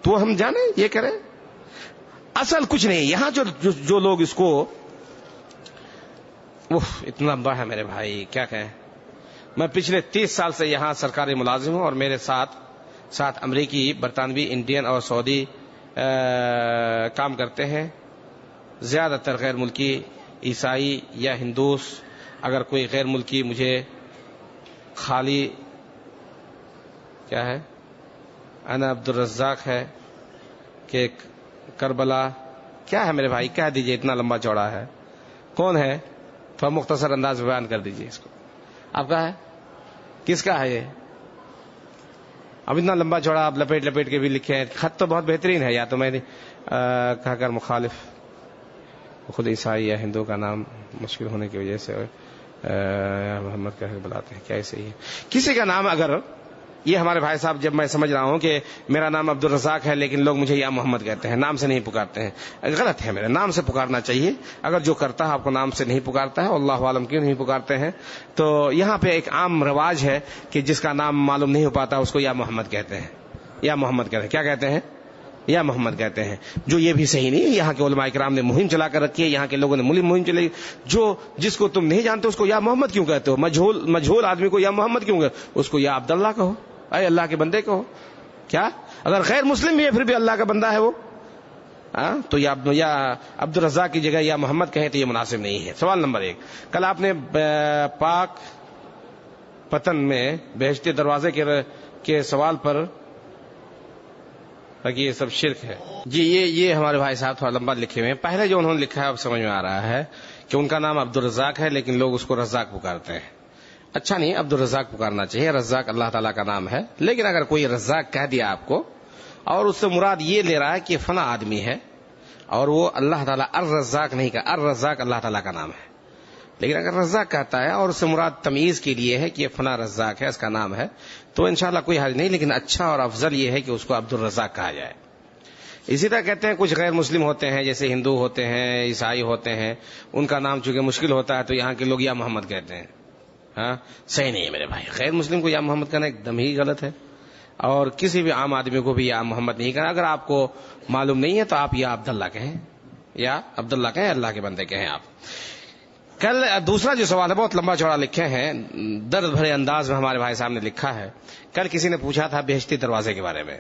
تو ہم جانیں یہ کریں. اصل کچھ نہیں. یہاں جو لوگ اس کو اتنا لمبا ہے میرے بھائی کیا کہیں. میں پچھلے 30 سال سے یہاں سرکاری ملازم ہوں، اور میرے ساتھ امریکی، برطانوی، انڈین اور سعودی کام کرتے ہیں. زیادہ تر غیر ملکی، عیسائی یا ہندوس. اگر کوئی غیر ملکی مجھے خالی کیا ہے انا عبد الرزاق ہے کہ کربلا کیا ہے میرے بھائی، کہہ دیجئے، اتنا لمبا چوڑا ہے. کون ہے؟ تھوڑا مختصر انداز میں بیان کر دیجئے اس کو. آپ کا ہے؟ کس کا ہے یہ؟ اب اتنا لمبا چوڑا آپ لپیٹ کے بھی لکھے ہیں. خط تو بہت بہترین ہے، یا تو میں نے کہا کر مخالف خود عیسائی یا ہندو کا نام مشکل ہونے کی وجہ سے محمد کہہ کے بلاتے ہیں. کیا ایسے ہی ہے کسی کا نام؟ اگر یہ ہمارے بھائی صاحب، جب میں سمجھ رہا ہوں کہ میرا نام عبد الرزاق ہے لیکن لوگ مجھے یا محمد کہتے ہیں، نام سے نہیں پکارتے ہیں. غلط ہے، میرے نام سے پکارنا چاہیے. اگر جو کرتا ہے آپ کو نام سے نہیں پکارتا ہے، اللہ عالم کیوں نہیں پکارتے ہیں. تو یہاں پہ ایک عام رواج ہے کہ جس کا نام معلوم نہیں ہو پاتا اس کو یا محمد کہتے ہیں، یا محمد کہتے ہیں. کیا کہتے ہیں؟ یا محمد کہتے ہیں. جو یہ بھی صحیح نہیں ہے. یہاں کے علماء کرام نے مہم چلا کر رکھی ہے، یہاں کے لوگوں نے مہم چلائی. جس کو تم نہیں جانتے اس کو یا محمد کیوں کہتے ہو؟ مجہول آدمی کو یا محمد کیوں کہتے؟ اس کو یا عبداللہ کہو، اے اللہ کے بندے کہو. کیا اگر غیر مسلم بھی ہے پھر بھی اللہ کا بندہ ہے وہ، تو یا عبد الرزاق کی جگہ یا محمد کہیں تو یہ مناسب نہیں ہے. سوال نمبر 1، کل آپ نے پاک پتن میں بہشتی دروازے کے سوال پر کہ یہ سب شرک ہے. جی یہ ہمارے بھائی صاحب تھوڑا لمبا لکھے ہوئے ہیں. پہلے جو انہوں نے لکھا ہے اب سمجھ میں آ رہا ہے کہ ان کا نام عبد الرزاق ہے لیکن لوگ اس کو رزاق پکارتے ہیں. اچھا نہیں، عبد الرزاق پکارنا چاہیے. رزاق اللہ تعالیٰ کا نام ہے. لیکن اگر کوئی رزاق کہہ دیا آپ کو اور اس سے مراد یہ لے رہا ہے کہ فنا آدمی ہے، اور وہ اللہ تعالیٰ الرزاق نہیں کہا، الرزاق اللہ تعالیٰ کا نام ہے. لیکن اگر رزاق کہتا ہے اور اس سے مراد تمیز کے لیے ہے کہ یہ فنا رزاق ہے، اس کا نام ہے، تو انشاءاللہ کوئی حرج نہیں. لیکن اچھا اور افضل یہ ہے کہ اس کو عبد الرزاق کہا جائے. اسی طرح کہتے ہیں کچھ غیر مسلم ہوتے ہیں، جیسے ہندو ہوتے ہیں، عیسائی ہوتے ہیں، ان کا نام چونکہ مشکل ہوتا ہے تو یہاں کے لوگ یا محمد کہتے ہیں. صحیح نہیں ہے میرے بھائی. غیر مسلم کو یا محمد کہنا ایک دم ہی غلط ہے، اور کسی بھی عام آدمی کو بھی یا محمد نہیں کہنا. اگر آپ کو معلوم نہیں ہے تو آپ یا عبداللہ کہیں، یا عبداللہ کہیں، اللہ کے بندے کہیں آپ. کل دوسرا جو سوال ہے بہت لمبا چوڑا لکھے ہیں، درد بھرے انداز میں ہمارے بھائی صاحب نے لکھا ہے. کل کسی نے پوچھا تھا بہشتی دروازے کے بارے میں.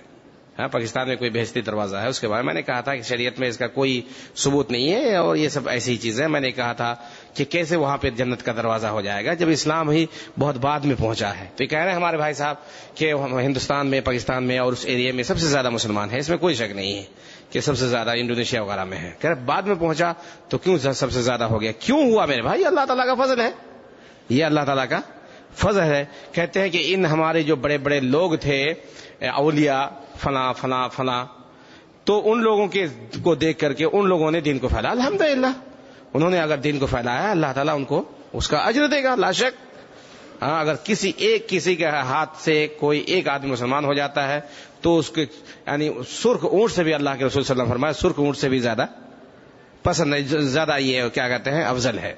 ہاں پاکستان میں کوئی بہشتی دروازہ ہے، اس کے بارے میں نے کہا تھا کہ شریعت میں اس کا کوئی ثبوت نہیں ہے اور یہ سب ایسی چیزیں. میں نے کہا تھا کہ کیسے وہاں پہ جنت کا دروازہ ہو جائے گا جب اسلام ہی بہت بعد میں پہنچا ہے. تو یہ کہہ رہے ہیں ہمارے بھائی صاحب کہ ہندوستان میں، پاکستان میں اور اس ایریا میں سب سے زیادہ مسلمان ہیں، اس میں کوئی شک نہیں ہے کہ سب سے زیادہ انڈونیشیا وغیرہ میں ہے. کہہ رہے بعد میں پہنچا تو کیوں سب سے زیادہ ہو گیا؟ کیوں ہوا میرے بھائی؟ اللہ تعالیٰ کا فضل ہے، یہ اللہ تعالیٰ کا فضل ہے. کہتے ہیں کہ ان ہمارے جو بڑے بڑے لوگ تھے، اولیاء فلاں فلاں فلاں، تو ان لوگوں کو دیکھ کر کے ان لوگوں نے دین کو پھیلایا. الحمدللہ انہوں نے اگر دین کو پھیلایا، اللہ تعالیٰ ان کو اس کا اجر دے گا لا شک. ہاں اگر کسی کے ہاتھ سے کوئی ایک آدمی مسلمان ہو جاتا ہے تو اس کے یعنی سرخ اونٹ سے بھی، اللہ کے رسول صلی اللہ علیہ وسلم فرمایا سرخ اونٹ سے بھی زیادہ پسند ہے، زیادہ یہ کیا کہتے ہیں افضل ہے.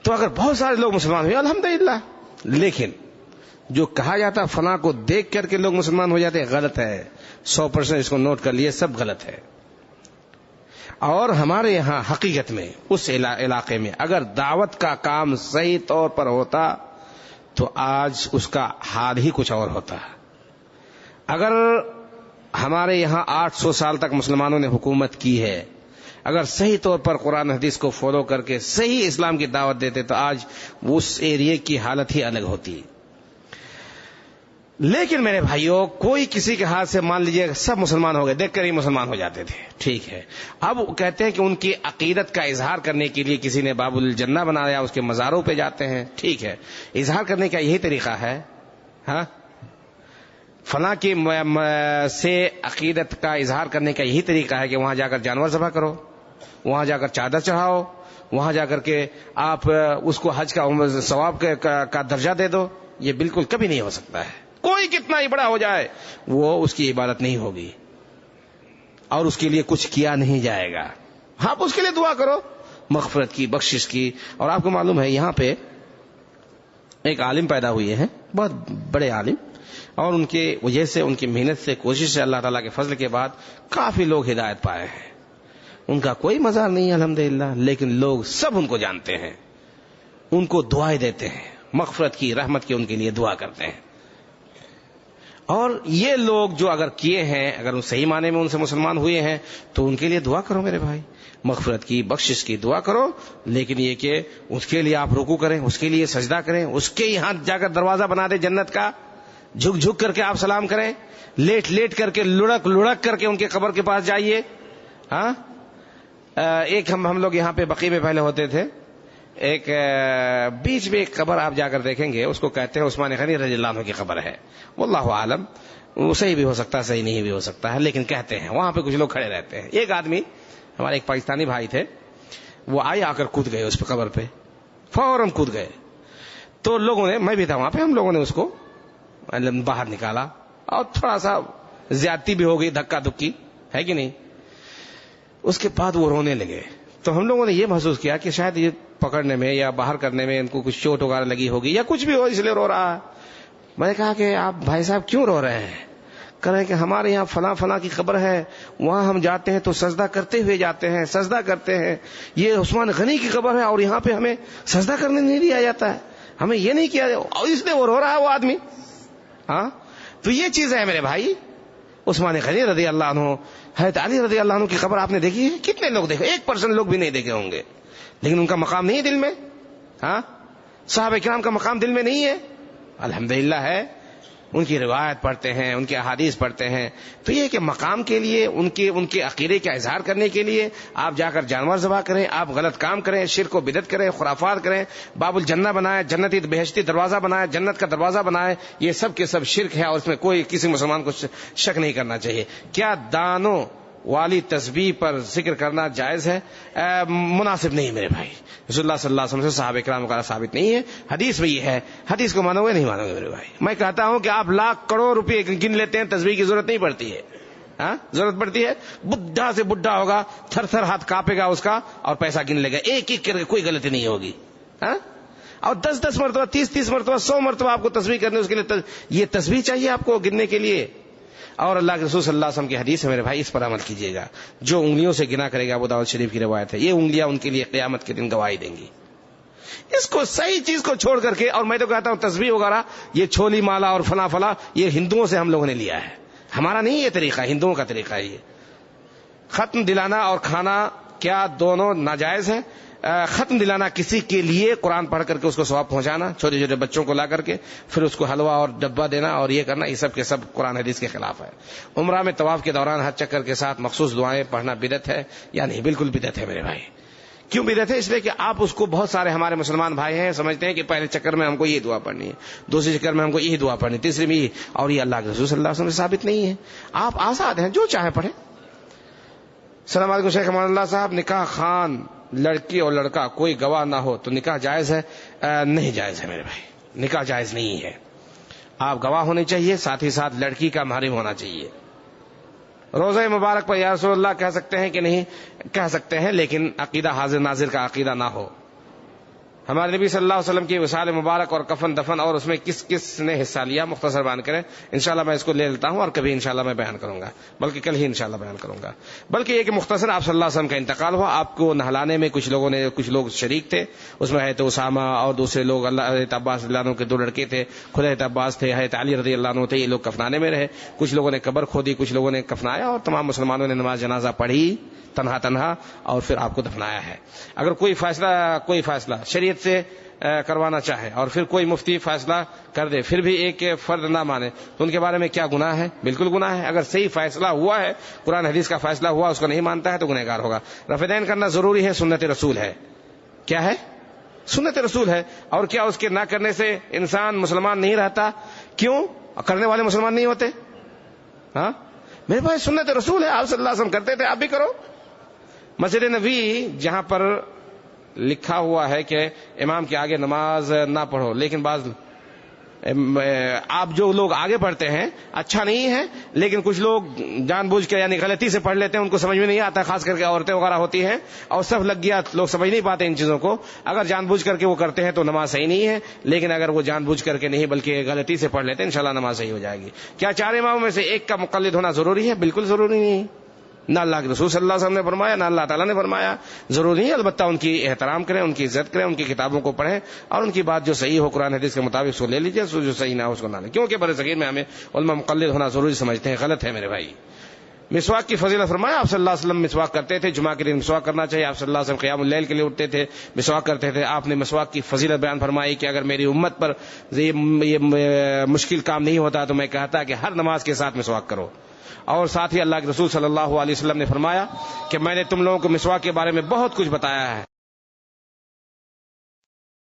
تو اگر بہت سارے لوگ مسلمان ہوئے الحمدللہ، لیکن جو کہا جاتا فلاں کو دیکھ کر کے لوگ مسلمان ہو جاتے ہیں، غلط ہے. 100% اس کو نوٹ کر لیے، سب غلط ہے. اور ہمارے یہاں حقیقت میں اس علاقے میں اگر دعوت کا کام صحیح طور پر ہوتا تو آج اس کا حال ہی کچھ اور ہوتا. اگر ہمارے یہاں 800 سال تک مسلمانوں نے حکومت کی ہے، اگر صحیح طور پر قرآن حدیث کو فالو کر کے صحیح اسلام کی دعوت دیتے تو آج اس ایریے کی حالت ہی الگ ہوتی. لیکن میرے بھائیوں، کوئی کسی کے ہاتھ سے مان لیجئے سب مسلمان ہو گئے، دیکھ کر ہی مسلمان ہو جاتے تھے، ٹھیک ہے. اب کہتے ہیں کہ ان کی عقیدت کا اظہار کرنے کے لیے کسی نے باب الجنہ بنایا، اس کے مزاروں پہ جاتے ہیں، ٹھیک ہے. اظہار کرنے کا یہی طریقہ ہے. ہاں فلاں کی سے عقیدت کا اظہار کرنے کا یہی طریقہ ہے کہ وہاں جا کر جانور ذبح کرو، وہاں جا کر چادر چڑھاؤ، وہاں جا کر کے آپ اس کو حج کا ثواب کا درجہ دے دو. یہ بالکل کبھی نہیں ہو سکتا ہے. کوئی کتنا ہی بڑا ہو جائے وہ اس کی عبادت نہیں ہوگی اور اس کے لیے کچھ کیا نہیں جائے گا. آپ اس کے لیے دعا کرو مغفرت کی، بخشش کی. اور آپ کو معلوم ہے یہاں پہ ایک عالم پیدا ہوئے ہیں، بہت بڑے عالم، اور ان کے وجہ سے، ان کی محنت سے، کوشش سے، اللہ تعالیٰ کے فضل کے بعد کافی لوگ ہدایت پائے ہیں. ان کا کوئی مزار نہیں ہے الحمدللہ، لیکن لوگ سب ان کو جانتے ہیں، ان کو دعائیں دیتے ہیں، مغفرت کی، رحمت کی ان کے لیے دعا کرتے ہیں. اور یہ لوگ جو اگر کیے ہیں، اگر ان صحیح معنی میں ان سے مسلمان ہوئے ہیں تو ان کے لیے دعا کرو میرے بھائی، مغفرت کی، بخشش کی دعا کرو. لیکن یہ کہ اس کے لیے آپ رکوع کریں، اس کے لیے سجدہ کریں، اس کے یہاں جا کر دروازہ بنا دیں جنت کا، جھک جھک کر کے آپ سلام کریں، لیٹ لیٹ کر کے، لڑک لڑک کر کے ان کے قبر کے پاس جائیے. ہاں ایک ہم لوگ یہاں پہ بقی میں پہلے ہوتے تھے، ایک بیچ میں ایک قبر آپ جا کر دیکھیں گے، اس کو کہتے ہیں عثمان غنی رضی اللہ عنہ کی قبر ہے. واللہ عالم، وہ صحیح بھی ہو سکتا ہے، صحیح نہیں بھی ہو سکتا ہے، لیکن کہتے ہیں وہاں پہ کچھ لوگ کھڑے رہتے ہیں. ایک آدمی ہمارے ایک پاکستانی بھائی تھے، وہ آئے، آ کر کود گئے اس پہ قبر پہ، فوراً کود گئے. تو لوگوں نے، میں بھی تھا وہاں پہ، ہم لوگوں نے اس کو باہر نکالا اور تھوڑا سا زیادتی بھی ہو گئی، دھکا دھکی ہے کہ نہیں. اس کے بعد وہ رونے لگے. تو ہم لوگوں نے یہ محسوس کیا کہ شاید یہ پکڑنے میں یا باہر کرنے میں ان کو کچھ چوٹ وغیرہ لگی ہوگی یا کچھ بھی ہو، اس لیے رو رہا ہے. میں نے کہا کہ آپ بھائی صاحب کیوں رو رہے ہیں؟ کہہ رہے ہیں کہ ہمارے یہاں فلاں فلاں کی قبر ہے، وہاں ہم جاتے ہیں تو سجدہ کرتے ہوئے جاتے ہیں، سجدہ کرتے ہیں. یہ عثمان غنی کی قبر ہے اور یہاں پہ ہمیں سجدہ کرنے نہیں دیا جاتا ہے، ہمیں یہ نہیں کیا، اور اس لیے وہ رو رہا ہے وہ آدمی. ہاں تو یہ چیز ہے میرے بھائی. عثمان غنی رضی اللہ عنہ، حضرت علی رضی اللہ عنہ کی قبر آپ نے دیکھی ہے؟ کتنے لوگ دیکھے؟ 1% لوگ بھی نہیں دیکھے ہوں گے، لیکن ان کا مقام نہیں ہے دل میں. ہاں صحابہ کرام کا مقام دل میں نہیں ہے؟ الحمدللہ ہے. ان کی روایت پڑھتے ہیں، ان کے احادیث پڑھتے ہیں. تو یہ کہ مقام کے لیے، ان کے عقیدے کا اظہار کرنے کے لیے آپ جا کر جانور ذبح کریں، آپ غلط کام کریں، شرک و بدعت کریں، خرافات کریں، باب الجنہ بنائیں، جنتی بہشتی دروازہ بنائیں، جنت کا دروازہ بنائیں، یہ سب کے سب شرک ہے اور اس میں کوئی کسی مسلمان کو شک نہیں کرنا چاہیے. کیا دانوں والی تسبیح پر ذکر کرنا جائز ہے؟ مناسب نہیں میرے بھائی. رسول اللہ صلی اللہ علیہ وسلم سے صحابہ کرام کا ثابت نہیں ہے. حدیث میں یہ ہے، حدیث کو مانو گے نہیں مانو گے میرے بھائی. میں کہتا ہوں کہ آپ لاکھ کروڑ روپے گن لیتے ہیں، تسبیح کی ضرورت نہیں پڑتی ہے. ہاں ضرورت پڑتی ہے؟ بڈھا سے بڈھا ہوگا، تھر تھر ہاتھ کانپے گا اس کا اور پیسہ گن لے گا ایک ایک کر کے، کوئی غلطی نہیں ہوگی. ہاں اور 10 مرتبہ، 30 مرتبہ، 100 مرتبہ آپ کو تسبیح کرنے، اس کے لیے یہ تسبیح چاہیے آپ کو گننے کے لیے. اور اللہ کے رسول صلی اللہ علیہ وسلم کی حدیث ہے میرے بھائی، اس پر عمل کیجیے گا. جو انگلیوں سے گنا کرے گا، ابو داؤد شریف کی روایت ہے، یہ انگلیاں ان کے لیے قیامت کے دن گواہی دیں گی. اس کو صحیح چیز کو چھوڑ کر کے، اور میں تو کہتا ہوں تسبیح وغیرہ، یہ چھولی مالا اور فلاں فلاں، یہ ہندوؤں سے ہم لوگوں نے لیا ہے. ہمارا نہیں یہ طریقہ، ہندوؤں کا طریقہ ہے یہ۔ ختم دلانا اور کھانا کیا دونوں ناجائز ہیں؟ ختم دلانا کسی کے لیے قرآن پڑھ کر کے اس کو ثواب پہنچانا، چھوٹے چھوٹے بچوں کو لا کر کے پھر اس کو حلوہ اور ڈبہ دینا اور یہ کرنا، یہ سب کے سب قرآن حدیث کے خلاف ہے۔ عمرہ میں طواف کے دوران حج چکر کے ساتھ مخصوص دعائیں پڑھنا بدعت ہے یا نہیں؟ بالکل بدعت ہے میرے بھائی۔ کیوں بدعت ہے؟ اس لیے کہ آپ اس کو، بہت سارے ہمارے مسلمان بھائی ہیں سمجھتے ہیں کہ پہلے چکر میں ہم کو یہ دعا پڑھنی ہے، دوسرے چکر میں ہم کو یہ دعا پڑھنی ہے، تیسرے میں یہ، اور یہ اللہ کے رسول صلی اللہ علیہ وسلم سے ثابت نہیں ہے۔ آپ آزاد ہیں، جو چاہے پڑھیں۔ السلام علیکم شیخ امان اللہ صاحب، نکاح خان لڑکی اور لڑکا کوئی گواہ نہ ہو تو نکاح جائز ہے؟ نہیں جائز ہے میرے بھائی، نکاح جائز نہیں ہے۔ آپ گواہ ہونے چاہیے، ساتھ ہی ساتھ لڑکی کا محرم ہونا چاہیے۔ روزہ مبارک پر یا رسول اللہ کہہ سکتے ہیں کہ نہیں؟ کہہ سکتے ہیں، لیکن عقیدہ حاضر ناظر کا عقیدہ نہ ہو۔ ہمارے نبی صلی اللہ علیہ وسلم کی وصال مبارک اور کفن دفن اور اس میں کس کس نے حصہ لیا، مختصر بیان کریں۔ انشاءاللہ میں اس کو لے لیتا ہوں اور کبھی انشاءاللہ میں بیان کروں گا، بلکہ کل ہی انشاءاللہ بیان کروں گا۔ بلکہ یہ کہ مختصر آپ صلی اللہ علیہ وسلم کا انتقال ہوا، آپ کو نہلانے میں کچھ لوگ شریک تھے، اس میں حضرت اسامہ اور دوسرے لوگ، حضرت عباس رضی اللہ عنہ کے 2 لڑکے تھے، خود حضرت عباس تھے، حضرت علی رضی اللہ عنہ تھے، یہ لوگ کفنانے میں رہے، کچھ لوگوں نے قبر کھودی، کچھ لوگوں نے کفنایا، اور تمام مسلمانوں نے نماز جنازہ پڑھی تنہا اور پھر آپ کو دفنایا ہے۔ اگر کوئی فیصلہ شریعت سے کروانا چاہے اور پھر کوئی مفتی فیصلہ کر دے پھر بھی ایک فرد نہ مانے تو ان کے بارے میں کیا گناہ ہے؟ بالکل گناہ ہے۔ اگر صحیح فیصلہ ہوا ہے، قرآن حدیث کا فیصلہ ہوا، اس کو نہیں مانتا ہے تو گنہگار ہوگا۔ رفع دین کرنا ضروری ہے، سنت رسول ہے۔ کیا ہے؟ سنت رسول ہے۔ اور کیا اس کے نہ کرنے سے انسان مسلمان نہیں رہتا؟ کیوں؟ کرنے والے مسلمان نہیں ہوتے؟ ہاں میرے بھائی، سنت رسول ہے، آپ صلی اللہ علیہ وسلم کرتے تھے، آپ بھی کرو۔ مسجد نبوی جہاں پر لکھا ہوا ہے کہ امام کے آگے نماز نہ پڑھو، لیکن آپ جو لوگ آگے پڑھتے ہیں اچھا نہیں ہے، لیکن کچھ لوگ جان بوجھ کے یعنی غلطی سے پڑھ لیتے ہیں، ان کو سمجھ میں نہیں آتا، خاص کر کے عورتیں وغیرہ ہوتی ہیں اور صف لگ گیا، لوگ سمجھ نہیں پاتے ان چیزوں کو۔ اگر جان بوجھ کر کے وہ کرتے ہیں تو نماز صحیح نہیں ہے، لیکن اگر وہ جان بوجھ کر کے نہیں بلکہ غلطی سے پڑھ لیتے ہیں انشاءاللہ نماز صحیح ہو جائے گی۔ کیا 4 اماموں میں سے ایک کا مقلد ہونا ضروری ہے؟ بالکل ضروری نہیں، نہ اللہ کے رسول صلی اللہ علیہ وسلم نے فرمایا، نہ اللہ تعالیٰ نے فرمایا، ضروری نہیں۔ البتہ ان کی احترام کریں، ان کی عزت کریں، ان کی کتابوں کو پڑھیں اور ان کی بات جو صحیح ہو قرآن حدیث کے مطابق اس کو لے لیجیے، جو صحیح نہ ہو اس کو نہ لیں، کیونکہ برصغیر میں ہمیں علماء مقلد ہونا ضروری سمجھتے ہیں، غلط ہے میرے بھائی۔ مسواک کی فضیلت فرمایا، آپ صلی اللہ علیہ وسلم مسواک کرتے تھے، جمعہ کے دن مسواک کرنا چاہیے، آپ صلی اللہ علیہ وسلم قیام اللیل کے لیے اٹھتے تھے، مسواک کرتے تھے۔ آپ نے مسواک کی فضیلت بیان فرمائی کہ اگر میری امت پر یہ مشکل کام نہیں ہوتا تو میں کہتا کہ ہر نماز کے ساتھ مسواک کرو۔ اور ساتھ ہی اللہ کے رسول صلی اللہ علیہ وسلم نے فرمایا کہ میں نے تم لوگوں کو مسواک کے بارے میں بہت کچھ بتایا ہے۔